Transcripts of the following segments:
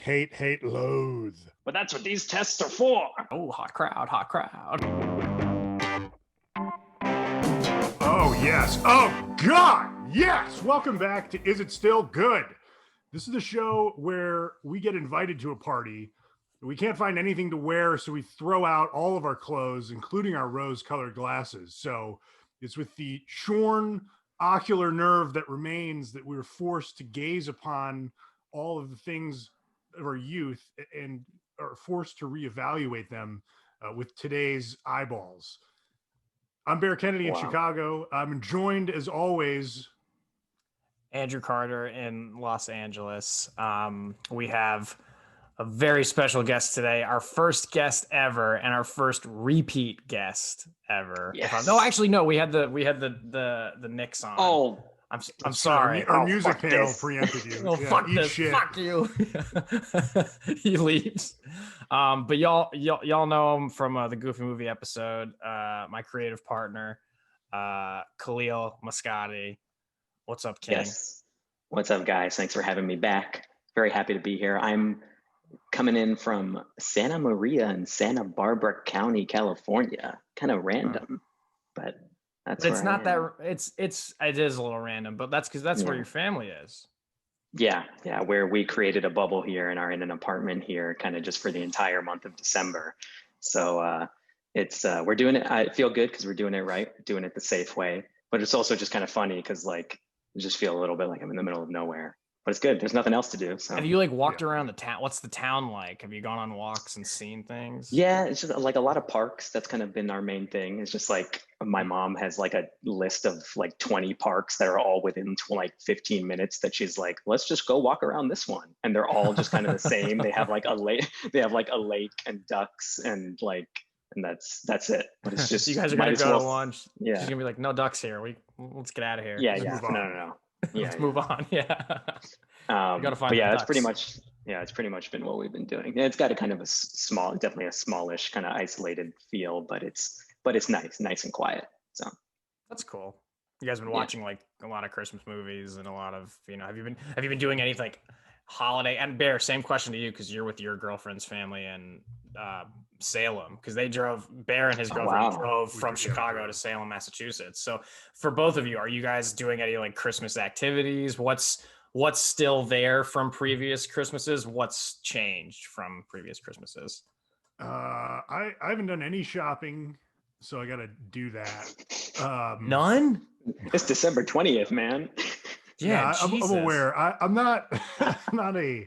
Hate, loathe. But that's what these tests are for. Oh, hot crowd, hot crowd. Oh, yes. Oh, God. Yes. Welcome back to Is It Still Good? This is the show where we get invited to a party. We can't find anything to wear, so we throw out all of our clothes, including our rose-colored glasses. So it's with the shorn ocular nerve that remains that we're forced to gaze upon all of the things of our youth and are forced to reevaluate them with today's eyeballs. I'm Bear Kennedy in Chicago. I'm joined, as always, Andrew Carter in Los Angeles. We have a very special guest today, our first guest ever, and our first repeat guest ever. Yes. No, we had the Knicks on. Oh, I'm sorry. Our music panel preempted you. Oh, fuck this. Shit. Fuck you. He leaves. But y'all know him from the Goofy Movie episode. My creative partner, Kahlil Maskati. What's up, King? Yes. What's up, guys? Thanks for having me back. Very happy to be here. I'm coming in from Santa Maria in Santa Barbara County, California. Kind of random, but that's. But it's not that. It is a little random, but that's because that's where your family is. Yeah. Where we created a bubble here and are in an apartment here, kind of just for the entire month of December. So it's we're doing it. I feel good because we're doing it right, doing it the safe way. But it's also just kind of funny because I just feel a little bit like I'm in the middle of nowhere. But it's good. There's nothing else to do. So have you walked around the town? What's the town like? Have you gone on walks and seen things? Yeah, it's just like a lot of parks. That's kind of been our main thing. It's just my mom has a list of 20 parks that are all within 15 minutes that she's like, let's just go walk around this one. And they're all just kind of the same. They have a lake. They have a lake and ducks and that's it. But it's just so you guys are gonna go to lunch. Yeah. She's gonna be like, no ducks here. Let's get out of here. Yeah. No. Yeah, let's move on. Yeah. Gotta find. But yeah, it's pretty much. Yeah, it's pretty much been what we've been doing. It's got a kind of a small, definitely a smallish, kind of isolated feel, but it's nice and quiet. So that's cool. You guys been watching a lot of Christmas movies and a lot of have you been doing any holiday? And Bear, same question to you because you're with your girlfriend's family in Salem, because Bear and his girlfriend drove from Chicago to Salem, Massachusetts. So for both of you, are you guys doing any Christmas activities? What's still there from previous Christmases? What's changed from previous Christmases? I haven't done any shopping, so I got to do that. None? It's December 20th, man. Yeah, I'm aware. I'm not. I'm not a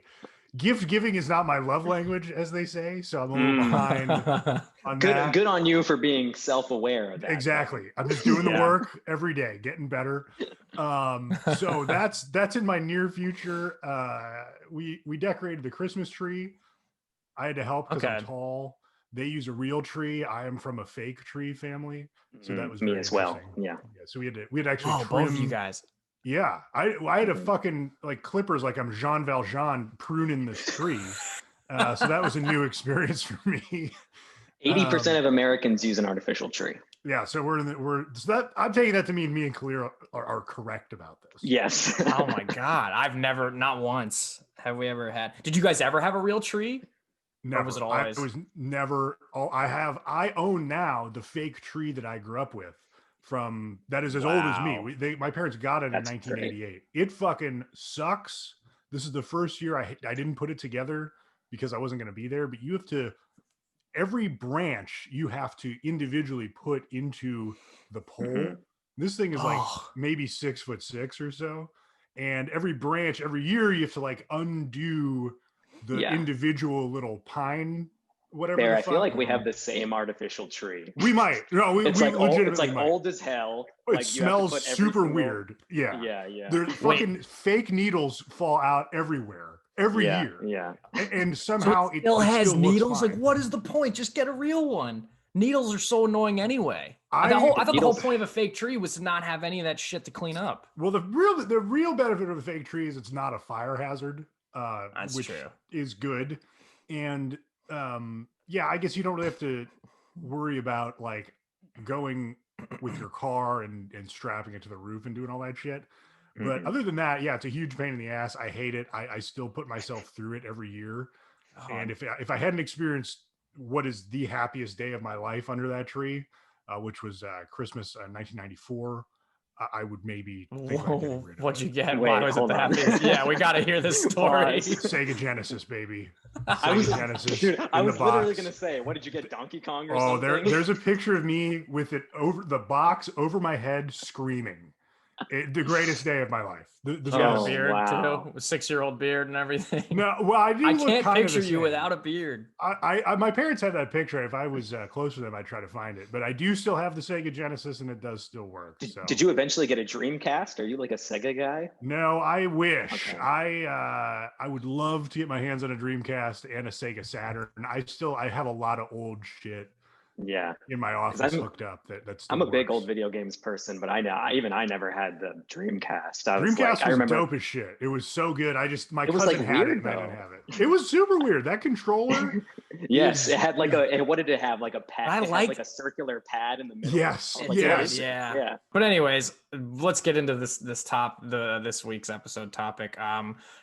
gift giving is not my love language, as they say. So I'm a little behind on that. Good on you for being self-aware of that. Exactly. I'm just doing the work every day, getting better. So that's in my near future. We decorated the Christmas tree. I had to help because I'm tall. They use a real tree. I am from a fake tree family, so that was me as well. Yeah. So we had to actually trim. Both of you guys. Yeah, I had to fucking clippers like I'm Jean Valjean pruning this tree. So that was a new experience for me. 80% of Americans use an artificial tree. Yeah, so I'm taking that to mean me and Kahlil are correct about this. Yes. Oh my God, I've never, not once have we ever had. Did you guys ever have a real tree? Never. Or was it always? I was never. I own now the fake tree that I grew up with. From that is as old as me. My parents got it in 1988. Great. It fucking sucks. This is the first year I didn't put it together because I wasn't going to be there. But you have to, every branch you have to individually put into the pole. Mm-hmm. This thing is maybe 6'6" or so, and every branch every year you have to undo the individual little pine. Whatever. Bear, I feel like we have the same artificial tree. We might. No, it's legitimately old as hell. It smells super weird. Yeah. There's fucking fake needles fall out everywhere every year. Yeah. And somehow it still has needles. What is the point? Just get a real one. Needles are so annoying anyway. I thought the whole point of a fake tree was to not have any of that shit to clean up. Well, the real benefit of a fake tree is it's not a fire hazard. Which true. Is good. And I guess you don't really have to worry about going with your car and strapping it to the roof and doing all that shit. But Mhm. other than that, yeah, it's a huge pain in the ass. I hate it. I still put myself through it every year. And if I hadn't experienced what is the happiest day of my life under that tree, which was Christmas 1994, I would maybe think about getting Whoa, rid of what'd it. you get? Why Wait, was it hold the on. happiest? Yeah, we got to hear this story. Pause. Sega Genesis, baby. I was, Sega Genesis dude, I in the was literally box. gonna say, what did you get, Donkey Kong or Oh, something? there's a picture of me with it over the box over my head, screaming. The greatest day of my life. Did you have a Oh, beard wow. too? A 6-year-old beard and everything. No, well, I do I look can't kind of picture the you same. without a beard. My parents had that picture. If I was close to them, I'd try to find it. But I do still have the Sega Genesis, and it does still work. So. Did you eventually get a Dreamcast? Are you like a Sega guy? No, I wish. Okay. I would love to get my hands on a Dreamcast and a Sega Saturn. I have a lot of old shit Yeah. in my office hooked up that still I'm a big works. old video games person, but I never had the Dreamcast. I Dreamcast was remember dope as shit. It was so good. My it was cousin like had it weird and I didn't though. have it. It was super weird. That controller. Yes, is- it had like what did it have? Like a pad. I It had like- like a circular pad in the middle. Yes, I was like, It what yes. is it? Yeah. Yeah. But anyways, let's get into this week's episode topic.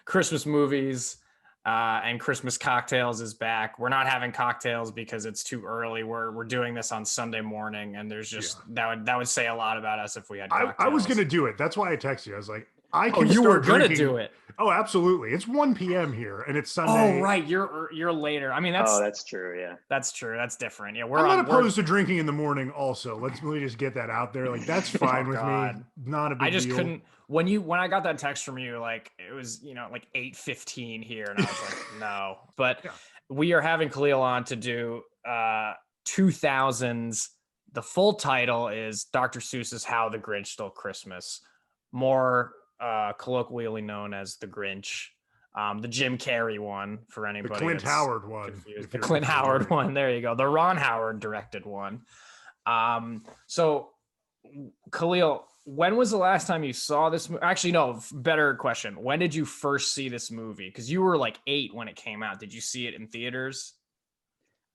Christmas movies and Christmas cocktails is back. We're not having cocktails because it's too early. We're doing this on Sunday morning, and there's just that would say a lot about us if we had cocktails. I was gonna do it. That's why I texted you. I was like, I can you were start gonna drinking. do it. Oh, absolutely. It's 1 p.m. here, and it's Sunday. Oh, right. You're later. I mean, That's true. Yeah. that's true. That's different. Yeah, I'm not opposed to drinking in the morning. Also, let me just get that out there. Like that's fine with God. me. Not a big I just deal. couldn't when I got that text from you, like it was, like 8:15 here, and I was like, no. But Yeah. we are having Kahlil on to do 2000s. The full title is Dr. Seuss's How the Grinch Stole Christmas, more colloquially known as the Grinch. The Jim Carrey one for The anybody. Clint that's Howard one. confused. The Clint Howard one. There you go. The Ron Howard directed one. So Kahlil, when was the last time you saw this movie? Actually, no, better question. When did you first see this movie? Because you were like 8 when it came out. Did you see it in theaters?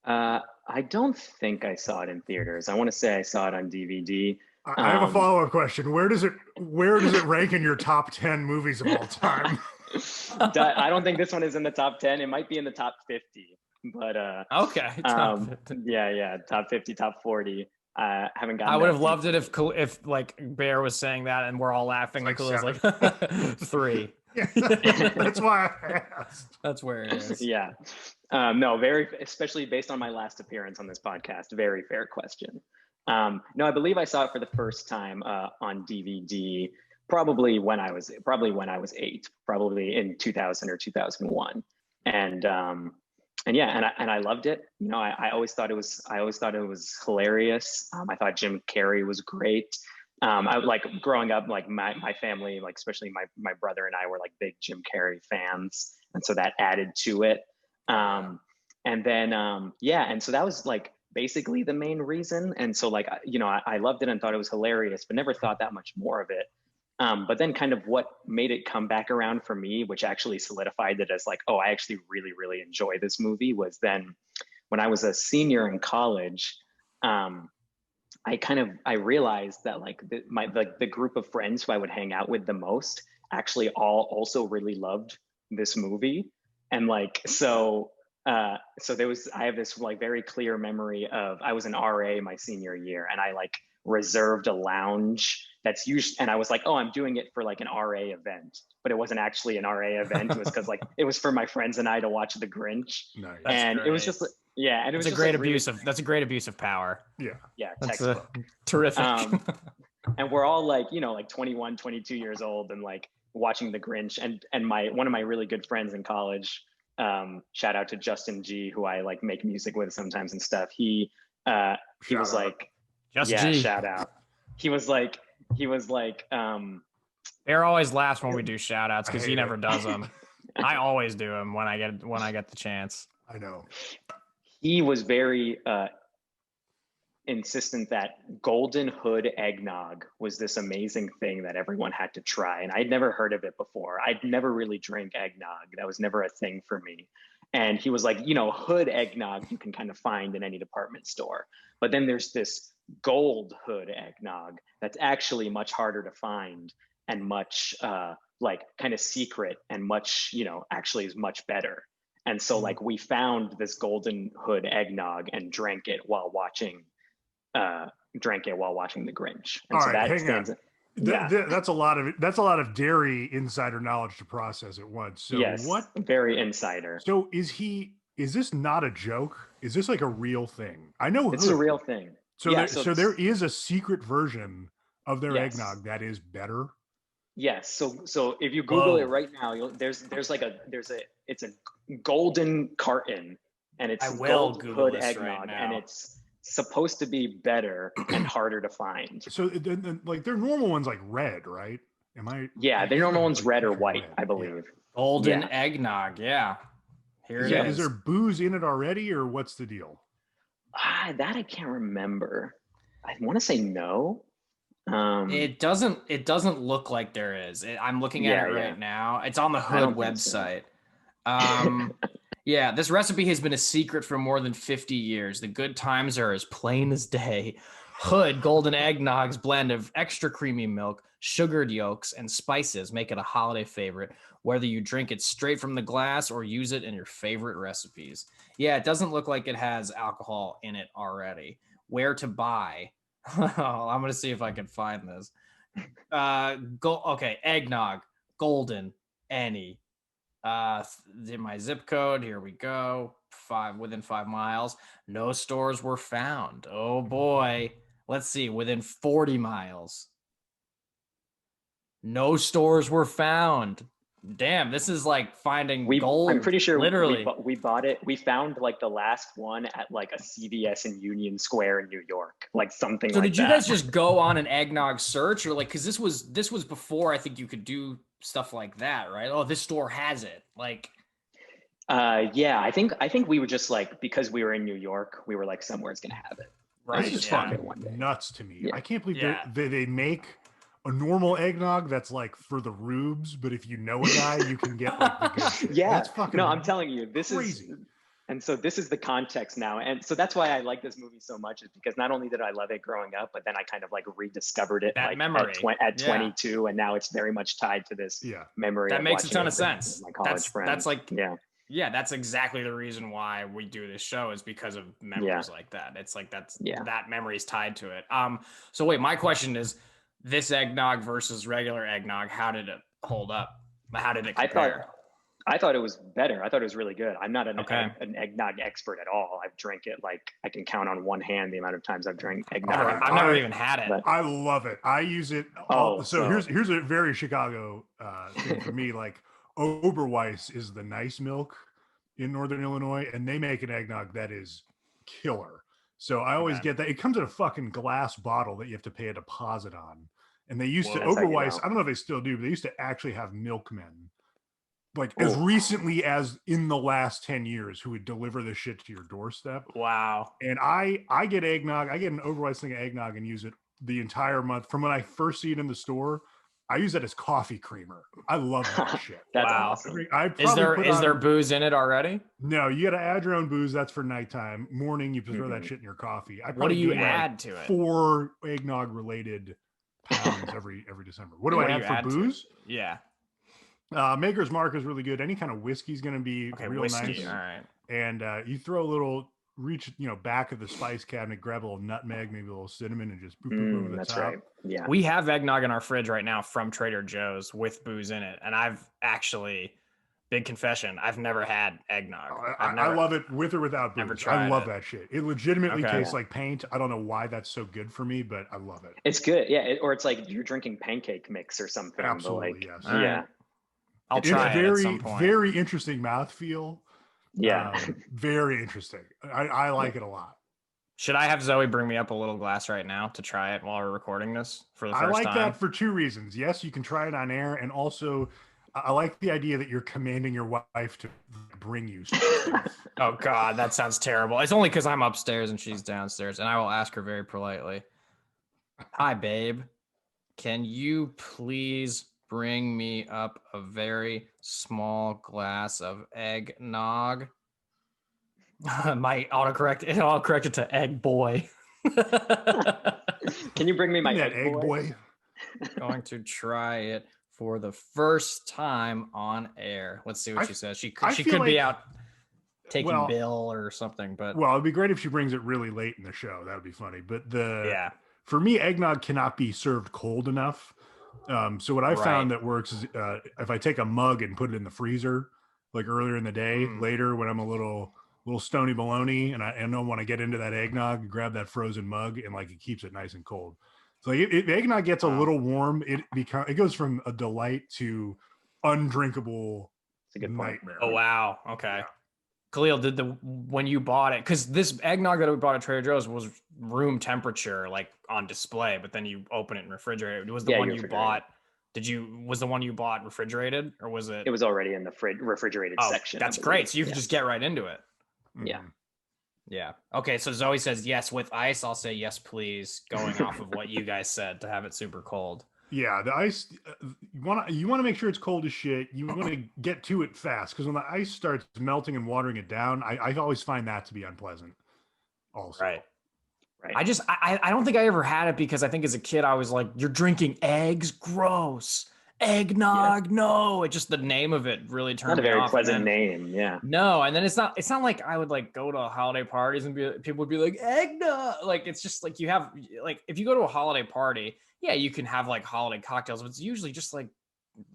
I don't think I saw it in theaters. I want to say I saw it on DVD. I have a follow-up question. Where does it rank in your top 10 movies of all time? I don't think this one is in the top 10. It might be in the top 50, but Okay. yeah, top 50, top 40. Haven't gotten. I would that have loved deep. it if like Bear was saying that and we're all laughing. It's Like like Khalil's like 3. Yeah, that's why I asked. That's where it is. Yeah. No, especially based on my last appearance on this podcast, very fair question. No, I believe I saw it for the first time on DVD, probably when I was 8, probably in 2000 or 2001. And yeah, and I loved it. I always thought it was hilarious. I thought Jim Carrey was great. I like growing up, like my family, like especially my brother and I were like big Jim Carrey fans, and so that added to it. And so that was like basically the main reason. And so like I loved it and thought it was hilarious, but never thought that much more of it. But then kind of what made it come back around for me, which actually solidified it as like, oh, I actually really, really enjoy this movie, was then when I was a senior in college. I realized that like the group of friends who I would hang out with the most actually all also really loved this movie. And like, so I have this like very clear memory of, I was an RA my senior year, and I like reserved a lounge that's usually, and I was like, oh, I'm doing it for like an RA event, but it wasn't actually an RA event. It was because like, it was for my friends and I to watch The Grinch. Nice. And it was just like, yeah. And it was That's just a great abuse of power. Yeah. That's textbook. Terrific. And we're all like, like 21, 22 years old and like watching The Grinch. And one of my really good friends in college, shout out to Justin G, who I like make music with sometimes and stuff. He was like, shout out. He was like, Bear always laughs when we do shout outs because I he hate never it. does them. I always do them when I get the chance. I know. he was very insistent that Golden Hood eggnog was this amazing thing that everyone had to try. And I'd never heard of it before. I'd never really drank eggnog. That was never a thing for me. And he was like, hood eggnog you can kind of find in any department store. But then there's this gold hood eggnog that's actually much harder to find. and much like kind of secret and much, actually is much better. And so like we found this golden hood eggnog and drank it while watching the Grinch. And All so right, that hang on. stands. Yeah. That's a lot of dairy insider knowledge to process at once. So Yes, what? very insider. So is this not a joke? Is this like a real thing? I know It's a real thing. So Yeah, so there is a secret version of their Yes. eggnog that is better. Yes. So if you Google it right now, it's a golden carton, and it's gold Google hood this eggnog, right now. and it's supposed to be better and harder to find. So like their normal one's like red, right? Yeah, their normal one's red or white, red. I believe. Golden Yeah. eggnog. Yeah. Here it Yeah. is. Is there booze in it already, or what's the deal? That I can't remember. I want to say no. It doesn't look like there is. I'm looking at it right now. It's on the I Hood don't think so. website. Yeah, this recipe has been a secret for more than 50 years. The good times are as plain as day. Hood Golden Eggnog's blend of extra creamy milk, sugared yolks, and spices make it a holiday favorite, whether you drink it straight from the glass or use it in your favorite recipes. Yeah, it doesn't look like it has alcohol in it already. Where to buy? I'm going to see if I can find this. Okay, eggnog, golden, any. In my zip code, here we go. Within 5 miles. No stores were found. Oh boy. Let's see, within 40 miles. No stores were found. Damn, this is like finding gold. I'm pretty sure literally. we bought it. We found like the last one at like a CVS in Union Square in New York, like something So like did you that. guys just go on an eggnog search, or like, because this was before I think you could do stuff like that, right? Oh, this store has it. Like, yeah, I think we were just like, because we were in New York, we were like, somewhere's gonna have it. right? This is Yeah. fucking one day. nuts to me. Yeah. I can't believe Yeah. they make a normal eggnog that's like for the rubes, but if you know a guy, you can get like the good shit. Yeah, That's fucking no, I'm telling you, this crazy. is, and so this is the context now, and so that's why I like this movie so much, is because not only did I love it growing up, but then I kind of like rediscovered it That like memory. at Yeah. 22, and now it's very much tied to this Yeah. memory. That of makes a watching ton it of sense. with my college friends. That's like, yeah, that's exactly the reason why we do this show, is because of memories like that. It's like that memory is tied to it. So wait, my question is, this eggnog versus regular eggnog, how did it hold up? How did it compare? I thought it was better. I thought it was really good. I'm not an eggnog expert at all. I've drank it like I can count on one hand the amount of times I've drank eggnog. I've never even had it. I love it. I use it. So here's a very Chicago thing for me. Like Oberweis is the nice milk in Northern Illinois, and they make an eggnog that is killer. So I always get that. It comes in a fucking glass bottle that you have to pay a deposit on. And they used to, Oberweis, I don't know if they still do, but they used to actually have milkmen, like as recently as in the last 10 years, who would deliver this shit to your doorstep. Wow. And I get eggnog. I get an Oberweis thing of eggnog and use it the entire month. From when I first see it in the store, I use it as coffee creamer. I love that shit. That's awesome. Is there booze in it already? No, you got to add your own booze. That's for nighttime. Morning, you throw that shit in your coffee. What do you add to it? 4 eggnog related pounds every December. What do I add for booze? Yeah. Maker's Mark is really good. Any kind of whiskey is going to be real whiskey, nice. All right. And you throw a little back of the spice cabinet, grab a little nutmeg, maybe a little cinnamon, and just boop, boop over the that's top. right. Yeah. We have eggnog in our fridge right now from Trader Joe's with booze in it. And I've actually, big confession, I've never had eggnog. I love it with or without booze. I love that shit. It legitimately tastes like paint. I don't know why that's so good for me, but I love it. It's good. Yeah. Or it's like you're drinking pancake mix or something. Absolutely, yes. Yeah. I'll try it at some point. Very interesting mouthfeel. Yeah. Very interesting. I like it a lot. Should I have Zoe bring me up a little glass right now to try it while we're recording this for the first time? I like that for 2 reasons. Yes, you can try it on air, and also I like the idea that you're commanding your wife to bring you stuff. Oh God, that sounds terrible. It's only because I'm upstairs and she's downstairs, and I will ask her very politely. Hi, babe. Can you please bring me up a very small glass of eggnog? My autocorrect it to egg boy. Can you bring me my egg boy? Going to try it for the first time on air. Let's see what she says. She could be out taking Bill or something, but well, it'd be great if she brings it really late in the show. That would be funny. But for me, eggnog cannot be served cold enough. So what I found that works is if I take a mug and put it in the freezer, like earlier in the day, later when I'm a little stony baloney and I don't want to get into that eggnog, grab that frozen mug and like it keeps it nice and cold. So if eggnog gets a little warm, it goes from a delight to undrinkable. It's a good nightmare. Oh wow. Okay. Yeah. Kahlil, when you bought it, because this eggnog that we bought at Trader Joe's was room temperature, like on display, but then you open it and refrigerate it. Was the one you bought? Was the one you bought refrigerated, or was it? It was already in the refrigerated section. That's great. So you can just get right into it. Yeah. Yeah. Okay. So Zoe says yes with ice. I'll say yes, please. Going off of what you guys said to have it super cold. Yeah, the ice. You want to make sure it's cold as shit. You want to get to it fast because when the ice starts melting and watering it down, I always find that to be unpleasant. Also, right. I don't think I ever had it because I think as a kid I was like, "You're drinking eggs, gross." Eggnog, no. It just the name of it really turned me off. Not a very pleasant name, yeah. No, and then it's not like I would like go to holiday parties and people would be like eggnog. Like it's just like you have like if you go to a holiday party, yeah, you can have like holiday cocktails, but it's usually just like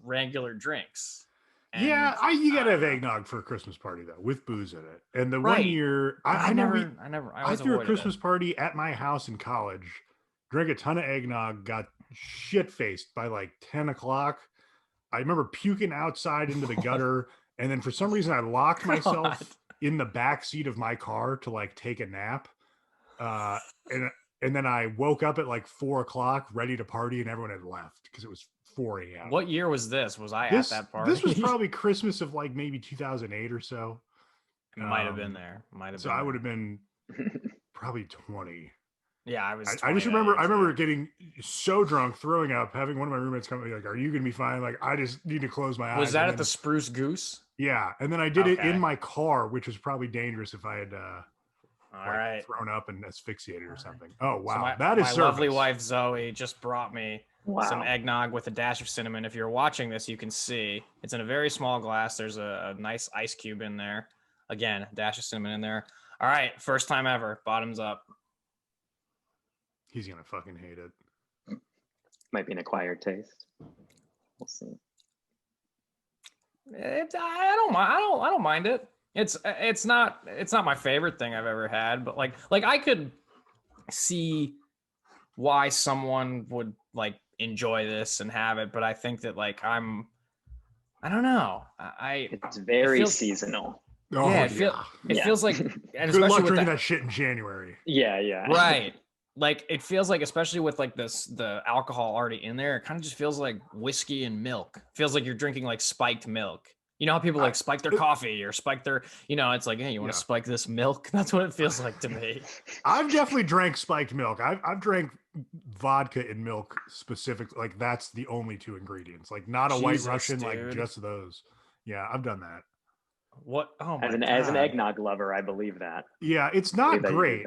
regular drinks. And, you gotta have eggnog for a Christmas party though, with booze in it. And the 1 year I threw a Christmas party at my house in college, drank a ton of eggnog, got shit faced by like 10 o'clock. I remember puking outside into the gutter, and then for some reason I locked myself in the back seat of my car to like take a nap. And then I woke up at like 4 o'clock ready to party, and everyone had left because it was 4 a.m. What year was this? Was I at that party? This was probably Christmas of like maybe 2008 or so. Might have been there. I would have been probably 20. Yeah, I was. I just remember. I remember getting so drunk, throwing up, having one of my roommates come like, "Are you gonna be fine?" Like, I just need to close my eyes. Was that at the Spruce Goose? Yeah, and then I did it in my car, which was probably dangerous if I had thrown up and asphyxiated or something. Oh wow, so my lovely wife Zoe just brought me some eggnog with a dash of cinnamon. If you're watching this, you can see it's in a very small glass. There's a nice ice cube in there. Again, a dash of cinnamon in there. All right, first time ever. Bottoms up. He's gonna fucking hate it. Might be an acquired taste. We'll see. I don't mind it. It's not my favorite thing I've ever had, but like I could see why someone would like enjoy this and have it, but I think that like I don't know. It's very seasonal. Oh, yeah, it feels like, and good luck drinking that shit in January. Yeah. Right. Like it feels like, especially with like the alcohol already in there, it kind of just feels like whiskey and milk. Feels like you're drinking like spiked milk. You know how people like spike their coffee or spike their, it's like, hey, you want to spike this milk? That's what it feels like to me. I've definitely drank spiked milk. I've drank vodka and milk specifically. Like that's the only two ingredients. Like not a White Russian, dude. Like just those. Yeah, I've done that. What? Oh my God. As an eggnog lover, I believe that. Yeah, it's not great.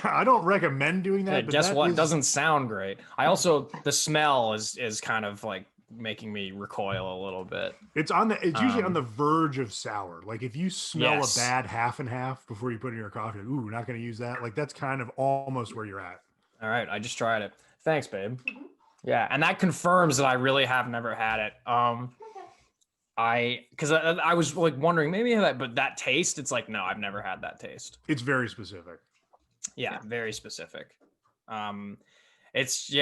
I don't recommend doing that. Yeah, but guess what? It doesn't sound great. I also the smell is kind of like making me recoil a little bit. It's usually on the verge of sour. Like if you smell a bad half and half before you put it in your coffee, like, ooh, not going to use that. Like that's kind of almost where you're at. All right, I just tried it. Thanks, babe. Yeah, and that confirms that I really have never had it. Because I was like wondering maybe that, but that taste, it's like no, I've never had that taste. It's very specific. Yeah, very specific. It's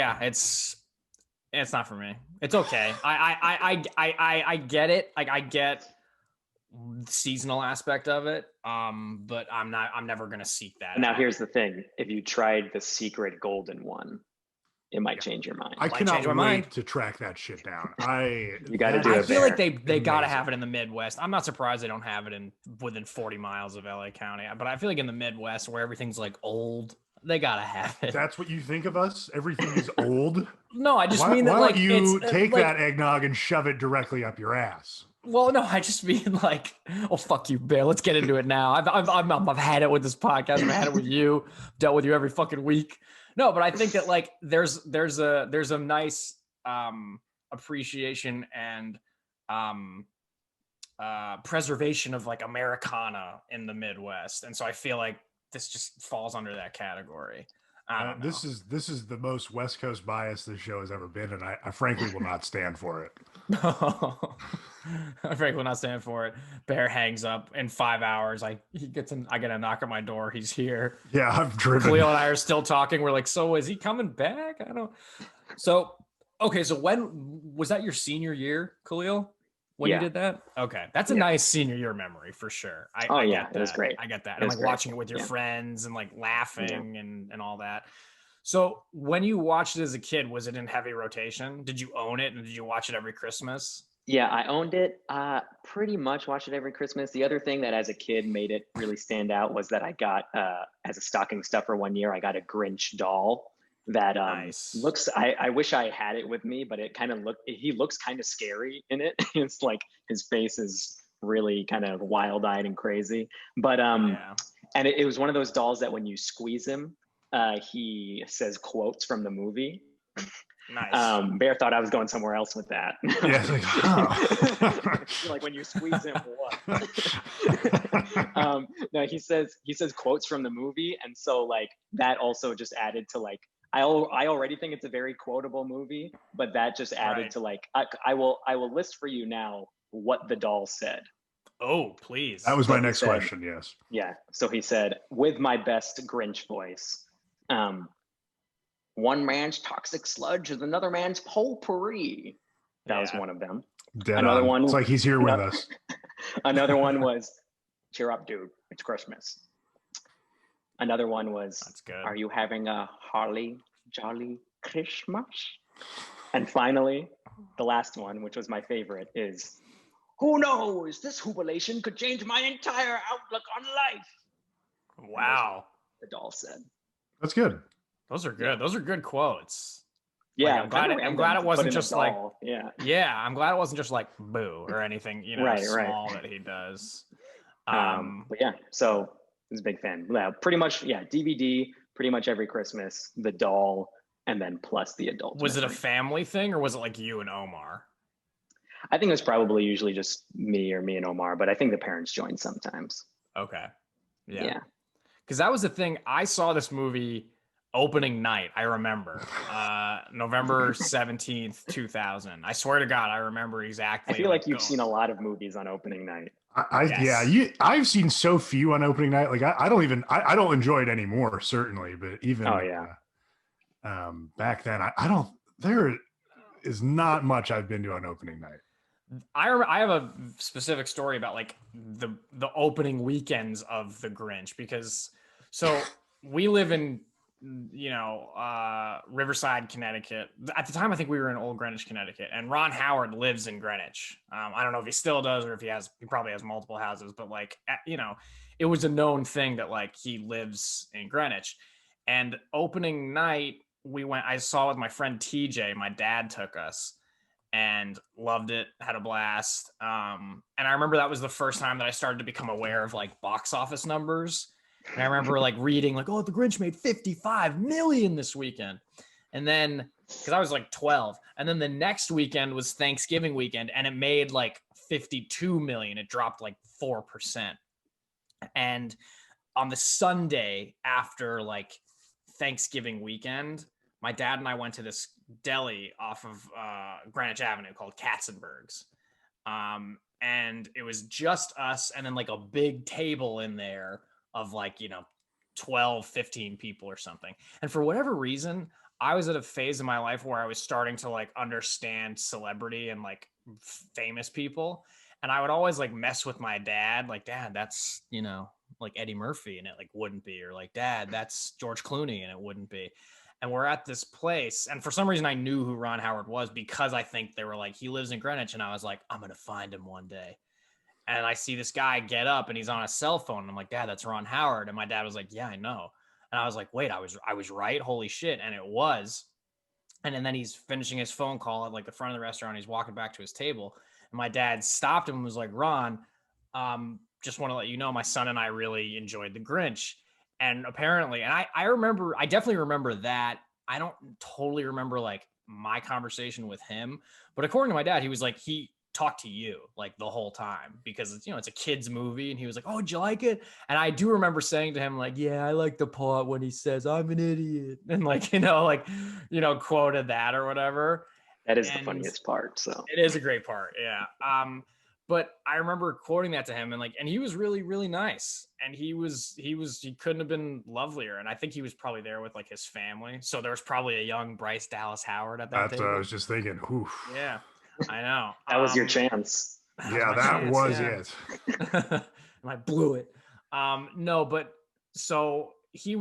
not for me. It's okay. I get it. Like I get the seasonal aspect of it. But I'm never gonna seek that. Now here's the thing: if you tried the secret golden one, it might change your mind. I cannot wait to track that shit down. You got to do it. I feel like they got to have it in the Midwest. I'm not surprised they don't have it within 40 miles of LA County. But I feel like in the Midwest where everything's like old, they got to have it. That's what you think of us? Everything is old? No, I just mean that why like don't you take that eggnog and shove it directly up your ass? Well, no, I just mean like, oh fuck you, Bear. Let's get into it now. I've had it with this podcast. I've had it with you. Dealt with you every fucking week. No, but I think that like there's a nice appreciation and preservation of like Americana in the Midwest, and so I feel like this just falls under that category. I don't know. This is the most West Coast bias this show has ever been, and I frankly will not stand for it. I frankly will not stand for it. Bear hangs up in 5 hours. I get a knock at my door. He's here. Yeah, I've driven. Kahlil and I are still talking. We're like, so is he coming back? I don't. So okay, so when was that your senior year, Kahlil? When you did that? Okay. That's a nice senior year memory for sure. I get that. It was great. I get that. And like watching it with your friends and like laughing and all that. So when you watched it as a kid, was it in heavy rotation? Did you own it and did you watch it every Christmas? Yeah, I owned it. Pretty much watched it every Christmas. The other thing that as a kid made it really stand out was that I got, as a stocking stuffer one year, I got a Grinch doll that looks, I wish I had it with me, but it kind of he looks kind of scary in it. It's like his face is really kind of wild-eyed and crazy. But and it was one of those dolls that when you squeeze him, he says quotes from the movie. Nice. Bear thought I was going somewhere else with that. Yeah, like, oh. Like when you squeeze him, what? No, he says quotes from the movie, and so like that also just added to like I already think it's a very quotable movie, but that just added to like I will list for you now what the doll said. Oh, please. That was my next question. Yes. Yeah. So he said, with my best Grinch voice, one man's toxic sludge is another man's potpourri. That was one of them. Another one. It's like he's here with us. Another one was, cheer up, dude. It's Christmas. Another one was, that's good. Are you having a holly jolly Christmas? And finally, the last one, which was my favorite, is, who knows? This jubilation could change my entire outlook on life. Wow. The doll said. That's good. Those are good. Those are good quotes. Yeah, like, I'm glad it wasn't just like I'm glad it wasn't just like boo or anything, small that he does. But yeah, so I was a big fan. Yeah, pretty much, DVD, pretty much every Christmas, the doll, and then plus the adult. Was it a family thing or was it like you and Omar? I think it was probably usually just me and Omar, but I think the parents joined sometimes. Okay. Yeah. Because that was the thing. I saw this movie opening night. I remember November 17th, 2000. I swear to God, I remember exactly. I feel like you've seen a lot of movies on opening night. I've seen so few on opening night. Like I don't enjoy it anymore, certainly, but even back then, there is not much I've been to on opening night. I have a specific story about like the opening weekends of the Grinch, because so we live in Riverside, Connecticut. At the time, I think we were in Old Greenwich, Connecticut, and Ron Howard lives in Greenwich. I don't know if he still does or if he probably has multiple houses, but like, it was a known thing that like he lives in Greenwich. And opening night, I saw with my friend TJ, my dad took us and loved it, had a blast. And I remember that was the first time that I started to become aware of like box office numbers. And I remember like reading like, oh, The Grinch made 55 million this weekend. And then, because I was like 12. And then the next weekend was Thanksgiving weekend and it made like 52 million. It dropped like 4%. And on the Sunday after like Thanksgiving weekend, my dad and I went to this deli off of Greenwich Avenue called Katzenberg's. And it was just us and then like a big table in there of like, 12, 15 people or something. And for whatever reason, I was at a phase in my life where I was starting to like understand celebrity and like famous people. And I would always like mess with my dad, like, Dad, that's, like Eddie Murphy, and it like wouldn't be, or like, Dad, that's George Clooney, and it wouldn't be. And we're at this place, and for some reason I knew who Ron Howard was because I think they were like, he lives in Greenwich, and I was like, I'm gonna find him one day. And I see this guy get up and he's on a cell phone. And I'm like, Dad, that's Ron Howard. And my dad was like, yeah, I know. And I was like, wait, I was right. Holy shit. And it was. And then he's finishing his phone call at like the front of the restaurant. He's walking back to his table. And my dad stopped him and was like, Ron, just want to let you know, my son and I really enjoyed The Grinch. And apparently, and I definitely remember that. I don't totally remember like my conversation with him, but according to my dad, he was like, he talked to you like the whole time because it's, it's a kid's movie. And he was like, oh, did you like it? And I do remember saying to him, like, yeah, I like the part when he says, I'm an idiot. And like, quoted that or whatever. That is the And funniest part. So it is a great part. Yeah. But I remember quoting that to him and he was really, really nice. And he couldn't have been lovelier. And I think he was probably there with like his family. So there was probably a young Bryce Dallas Howard at that That's table. I was just thinking, oof. Yeah, I know. that was your chance. Yeah, that was it. And I blew it. No, but so he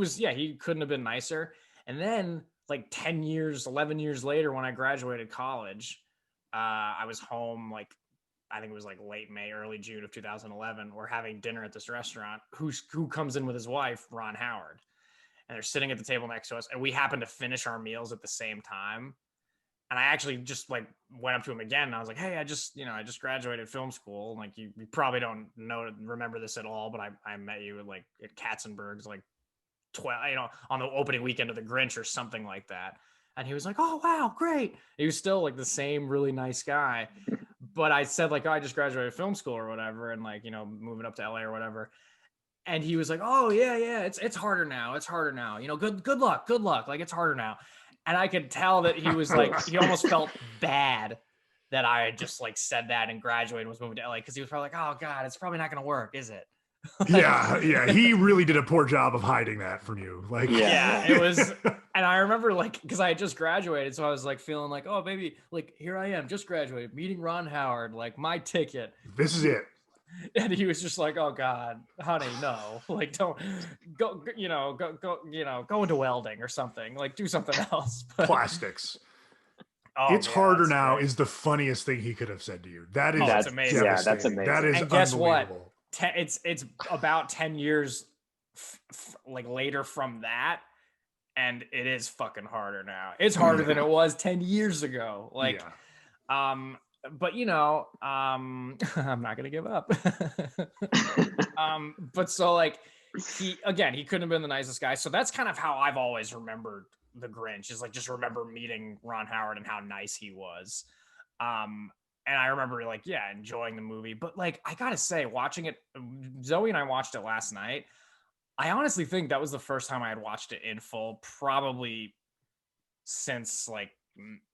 couldn't have been nicer. And then like 10 years, 11 years later, when I graduated college, I was home like, I think it was like late May, early June of 2011. We're having dinner at this restaurant. Who comes in with his wife, Ron Howard, and they're sitting at the table next to us. And we happened to finish our meals at the same time. And I actually just like went up to him again. And I was like, hey, I just graduated film school. Like you probably don't remember this at all, but I met you like at Katzenberg's like 12, on the opening weekend of the Grinch or something like that. And he was like, oh, wow, great. He was still like the same really nice guy. But I said like, oh, I just graduated film school or whatever. And like, moving up to LA or whatever. And he was like, oh yeah. It's harder now. It's harder now. Good luck. Like it's harder now. And I could tell that he was like, he almost felt bad that I had just like said that and graduated and was moving to LA. Cause he was probably like, oh God, it's probably not going to work, is it? Yeah. He really did a poor job of hiding that from you. Like, yeah, it was. And I remember like, cause I had just graduated. So I was like feeling like, oh baby, like here I am, just graduated, meeting Ron Howard, like my ticket. This is it. And he was just like, oh God, honey, no, like don't go into welding or something, like do something else. But, plastics. oh, it's yeah, harder now great. is the funniest thing he could have said to you. That is That's amazing. Yeah, that's amazing. That is and guess what? unbelievable. It's about 10 years like later from that. And it is fucking harder now. It's harder than it was 10 years ago. Like, but I'm not gonna give up. But so like he couldn't have been the nicest guy. So that's kind of how I've always remembered the Grinch, is like just remember meeting Ron Howard and how nice he was. And I remember like, yeah, enjoying the movie. But like I gotta say, watching it, Zoe and I watched it last night. I honestly think that was the first time I had watched it in full, probably since like,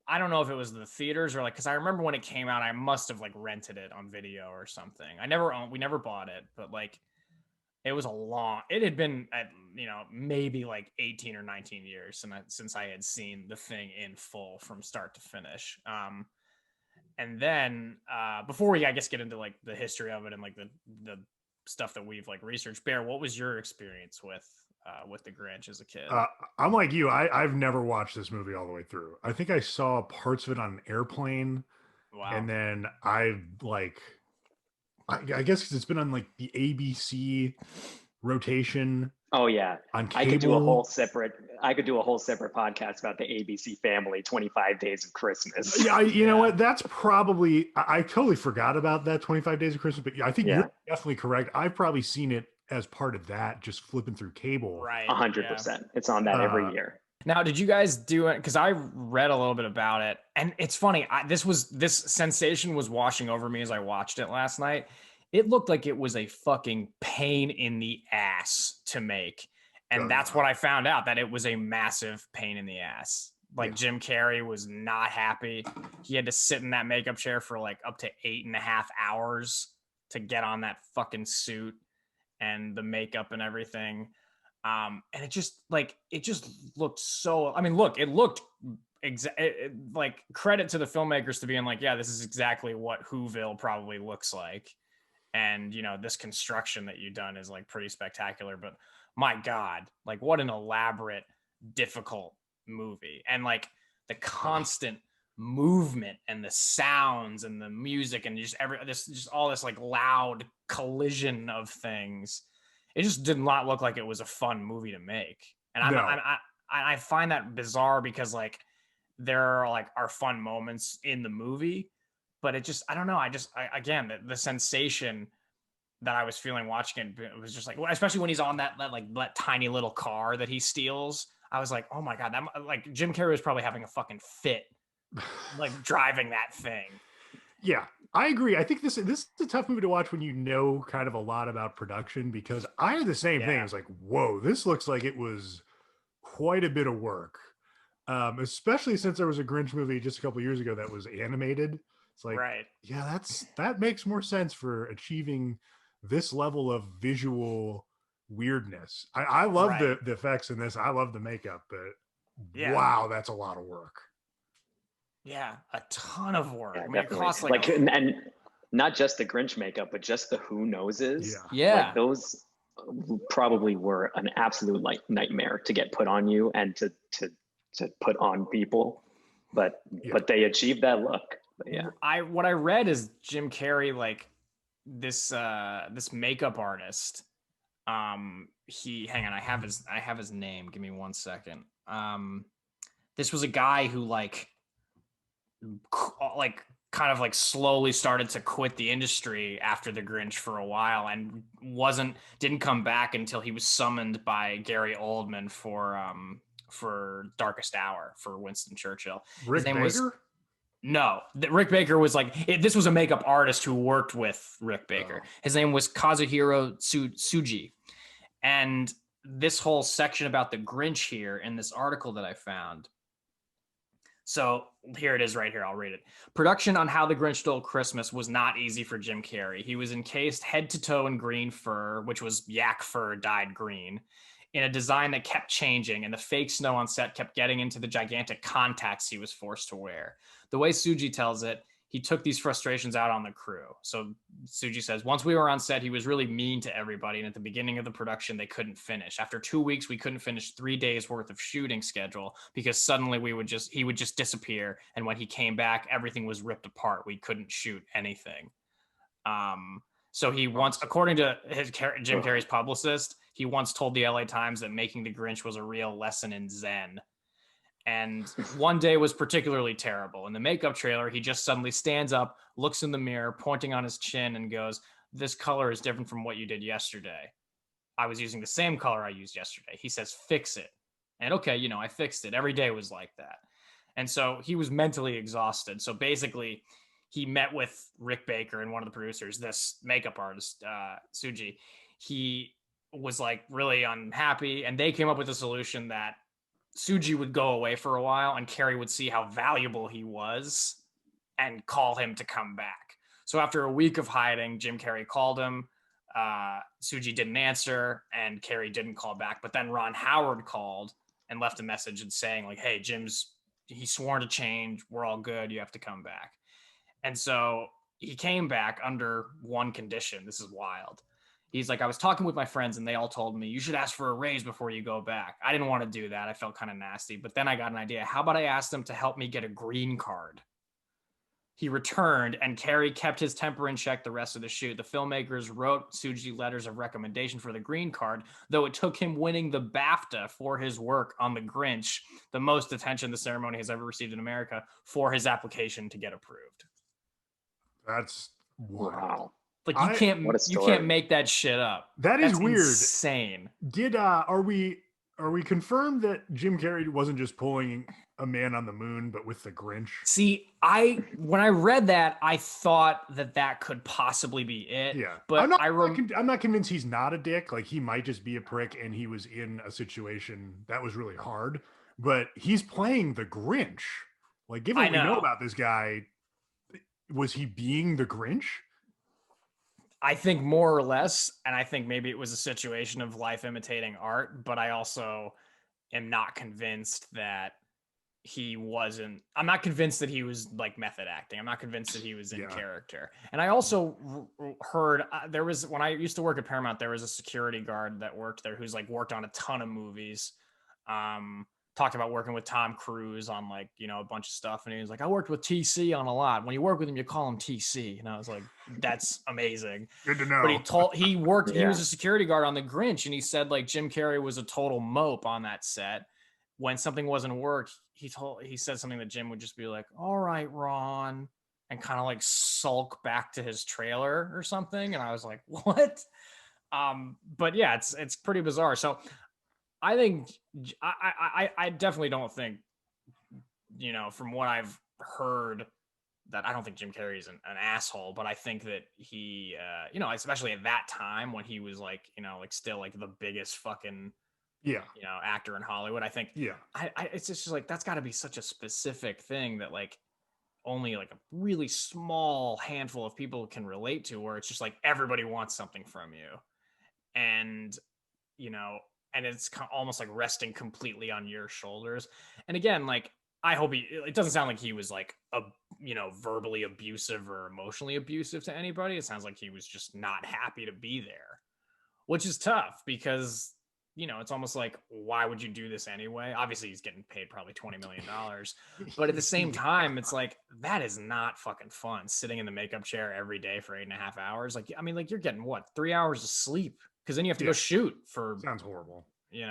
I don't know if it was the theaters or like, cause I remember when it came out, I must have like rented it on video or something. We never bought it, but like, it had been at, maybe like 18 or 19 years since I had seen the thing in full from start to finish. And then before we, I guess, get into like the history of it and like the stuff that we've like researched, Bear, what was your experience with the Grinch as a kid? I'm like you. I've never watched this movie all the way through. I think I saw parts of it on an airplane. Wow. And then I guess because it's been on like the ABC rotation. Oh yeah, on cable. I could do a whole separate podcast about the ABC Family 25 Days of Christmas. Yeah, you know what? That's probably I totally forgot about that 25 Days of Christmas. But I think you're definitely correct. I've probably seen it as part of that, just flipping through cable. Right, 100%. It's on that every year. Now, did you guys do it? Because I read a little bit about it, and it's funny. This sensation was washing over me as I watched it last night. It looked like it was a fucking pain in the ass to make. And that's what I found out, that it was a massive pain in the ass. Like Jim Carrey was not happy. He had to sit in that makeup chair for like up to 8.5 hours to get on that fucking suit and the makeup and everything. And it just looked so, I mean, look, it looked like credit to the filmmakers to being like, yeah, this is exactly what Whoville probably looks like. And, this construction that you've done is like pretty spectacular, but my God, like what an elaborate, difficult movie. And like the constant movement and the sounds and the music and just all this like loud collision of things. It just did not look like it was a fun movie to make. And I find that bizarre because like there are fun moments in the movie, but it just, I don't know. Again, the sensation that I was feeling watching it. It was just like, especially when he's on that tiny little car that he steals. I was like, oh my God, that like Jim Carrey was probably having a fucking fit, like driving that thing. Yeah, I agree. I think this is a tough movie to watch when you know kind of a lot about production, because I had the same thing. I was like, whoa, this looks like it was quite a bit of work. Especially since there was a Grinch movie just a couple years ago that was animated. It's like, Right. yeah, that makes more sense for achieving this level of visual weirdness. I love the effects in this. I love the makeup, but wow, that's a lot of work. Yeah, a ton of work. Yeah, I mean, it definitely. costs like and not just the Grinch makeup, but just the Who Knowses. Yeah. Like those probably were an absolute like nightmare to get put on you and to put on people. But they achieved that look. But yeah. What I read is Jim Carrey, like this makeup artist. Hang on, I have his name. Give me 1 second. This was a guy who like kind of like slowly started to quit the industry after the Grinch for a while and didn't come back until he was summoned by Gary Oldman for Darkest Hour for Winston Churchill. Rick Baker? No, Rick Baker was like, this was a makeup artist who worked with Rick Baker. His name was Kazuhiro Tsuji. And this whole section about the Grinch here in this article that I found. So here it is right here. I'll read it. Production on How the Grinch Stole Christmas was not easy for Jim Carrey. He was encased head to toe in green fur, which was yak fur dyed green, in a design that kept changing, and the fake snow on set kept getting into the gigantic contacts he was forced to wear. The way Tsuji tells it, he took these frustrations out on the crew. So Tsuji says, once we were on set, he was really mean to everybody. And at the beginning of the production, they couldn't finish. After 2 weeks, we couldn't finish 3 days worth of shooting schedule because suddenly he would just disappear. And when he came back, everything was ripped apart. We couldn't shoot anything. So he once, according to Jim Carrey's publicist, he once told the LA Times that making the Grinch was a real lesson in Zen. And one day was particularly terrible. In the makeup trailer, he just suddenly stands up, looks in the mirror, pointing on his chin, and goes, "This color is different from what you did yesterday. I was using the same color I used yesterday." He says, "Fix it." And okay, I fixed it. Every day was like that. And so he was mentally exhausted. So basically, he met with Rick Baker and one of the producers, this makeup artist, Tsuji. He was like really unhappy, and they came up with a solution that Tsuji would go away for a while and Carrey would see how valuable he was and call him to come back. So after a week of hiding, Jim Carrey called him. Tsuji didn't answer and Carrey didn't call back. But then Ron Howard called and left a message and saying like, "Hey, he's sworn to change. We're all good. You have to come back." And so he came back under one condition. This is wild. He's like, "I was talking with my friends and they all told me you should ask for a raise before you go back. I didn't want to do that. I felt kind of nasty. But then I got an idea. How about I ask them to help me get a green card?" He returned and Carrey kept his temper in check the rest of the shoot. The filmmakers wrote Tsuji letters of recommendation for the green card, though it took him winning the BAFTA for his work on The Grinch, the most attention the ceremony has ever received in America, for his application to get approved. That's wow. Like you can't make that shit up. That's weird. Insane. Are we confirmed that Jim Carrey wasn't just pulling A Man on the Moon, but with the Grinch? See, when I read that, I thought that could possibly be it. Yeah, but I'm not convinced he's not a dick. Like he might just be a prick, and he was in a situation that was really hard. But he's playing the Grinch. Like, given what we know about this guy, was he being the Grinch? I think more or less, and I think maybe it was a situation of life imitating art, but I also am not convinced that he wasn't. I'm not convinced that he was like method acting. I'm not convinced that he was in character. And I also heard there was, when I used to work at Paramount, there was a security guard that worked there who's like worked on a ton of movies. Talked about working with Tom Cruise on like, a bunch of stuff. And he was like, "I worked with TC on a lot. When you work with him, you call him TC." And I was like, that's amazing. Good to know. But he was a security guard on The Grinch. And he said like Jim Carrey was a total mope on that set. When something wasn't work, he said something that Jim would just be like, "All right, Ron," and kind of like sulk back to his trailer or something. And I was like, what? But yeah, it's pretty bizarre. So I think I definitely don't think, from what I've heard, that I don't think Jim Carrey is an asshole, but I think that he, especially at that time when he was like, like still like the biggest fucking, actor in Hollywood. I think, it's just like, that's got to be such a specific thing that like only like a really small handful of people can relate to, where it's just like everybody wants something from you. And, and it's almost like resting completely on your shoulders. And again, like, I hope it doesn't sound like he was like, verbally abusive or emotionally abusive to anybody. It sounds like he was just not happy to be there, which is tough because, it's almost like, why would you do this anyway? Obviously he's getting paid probably $20 million, but at the same time, it's like, that is not fucking fun, sitting in the makeup chair every day for 8.5 hours. Like, I mean, like, you're getting what, 3 hours of sleep? Because then you have to go shoot for, sounds horrible, 8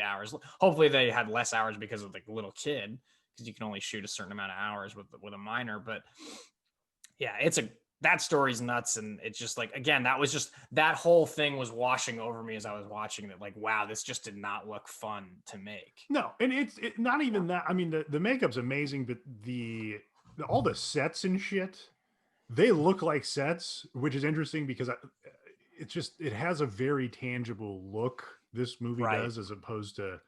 hours. Hopefully they had less hours because of the little kid, because you can only shoot a certain amount of hours with a minor. But yeah, that story's nuts. And it's just like, again, that whole thing was washing over me as I was watching that. Like, wow, this just did not look fun to make. No, and it's not even that. I mean, the makeup's amazing, but all the sets and shit, they look like sets, which is interesting because it has a very tangible look. This movie does, as opposed to,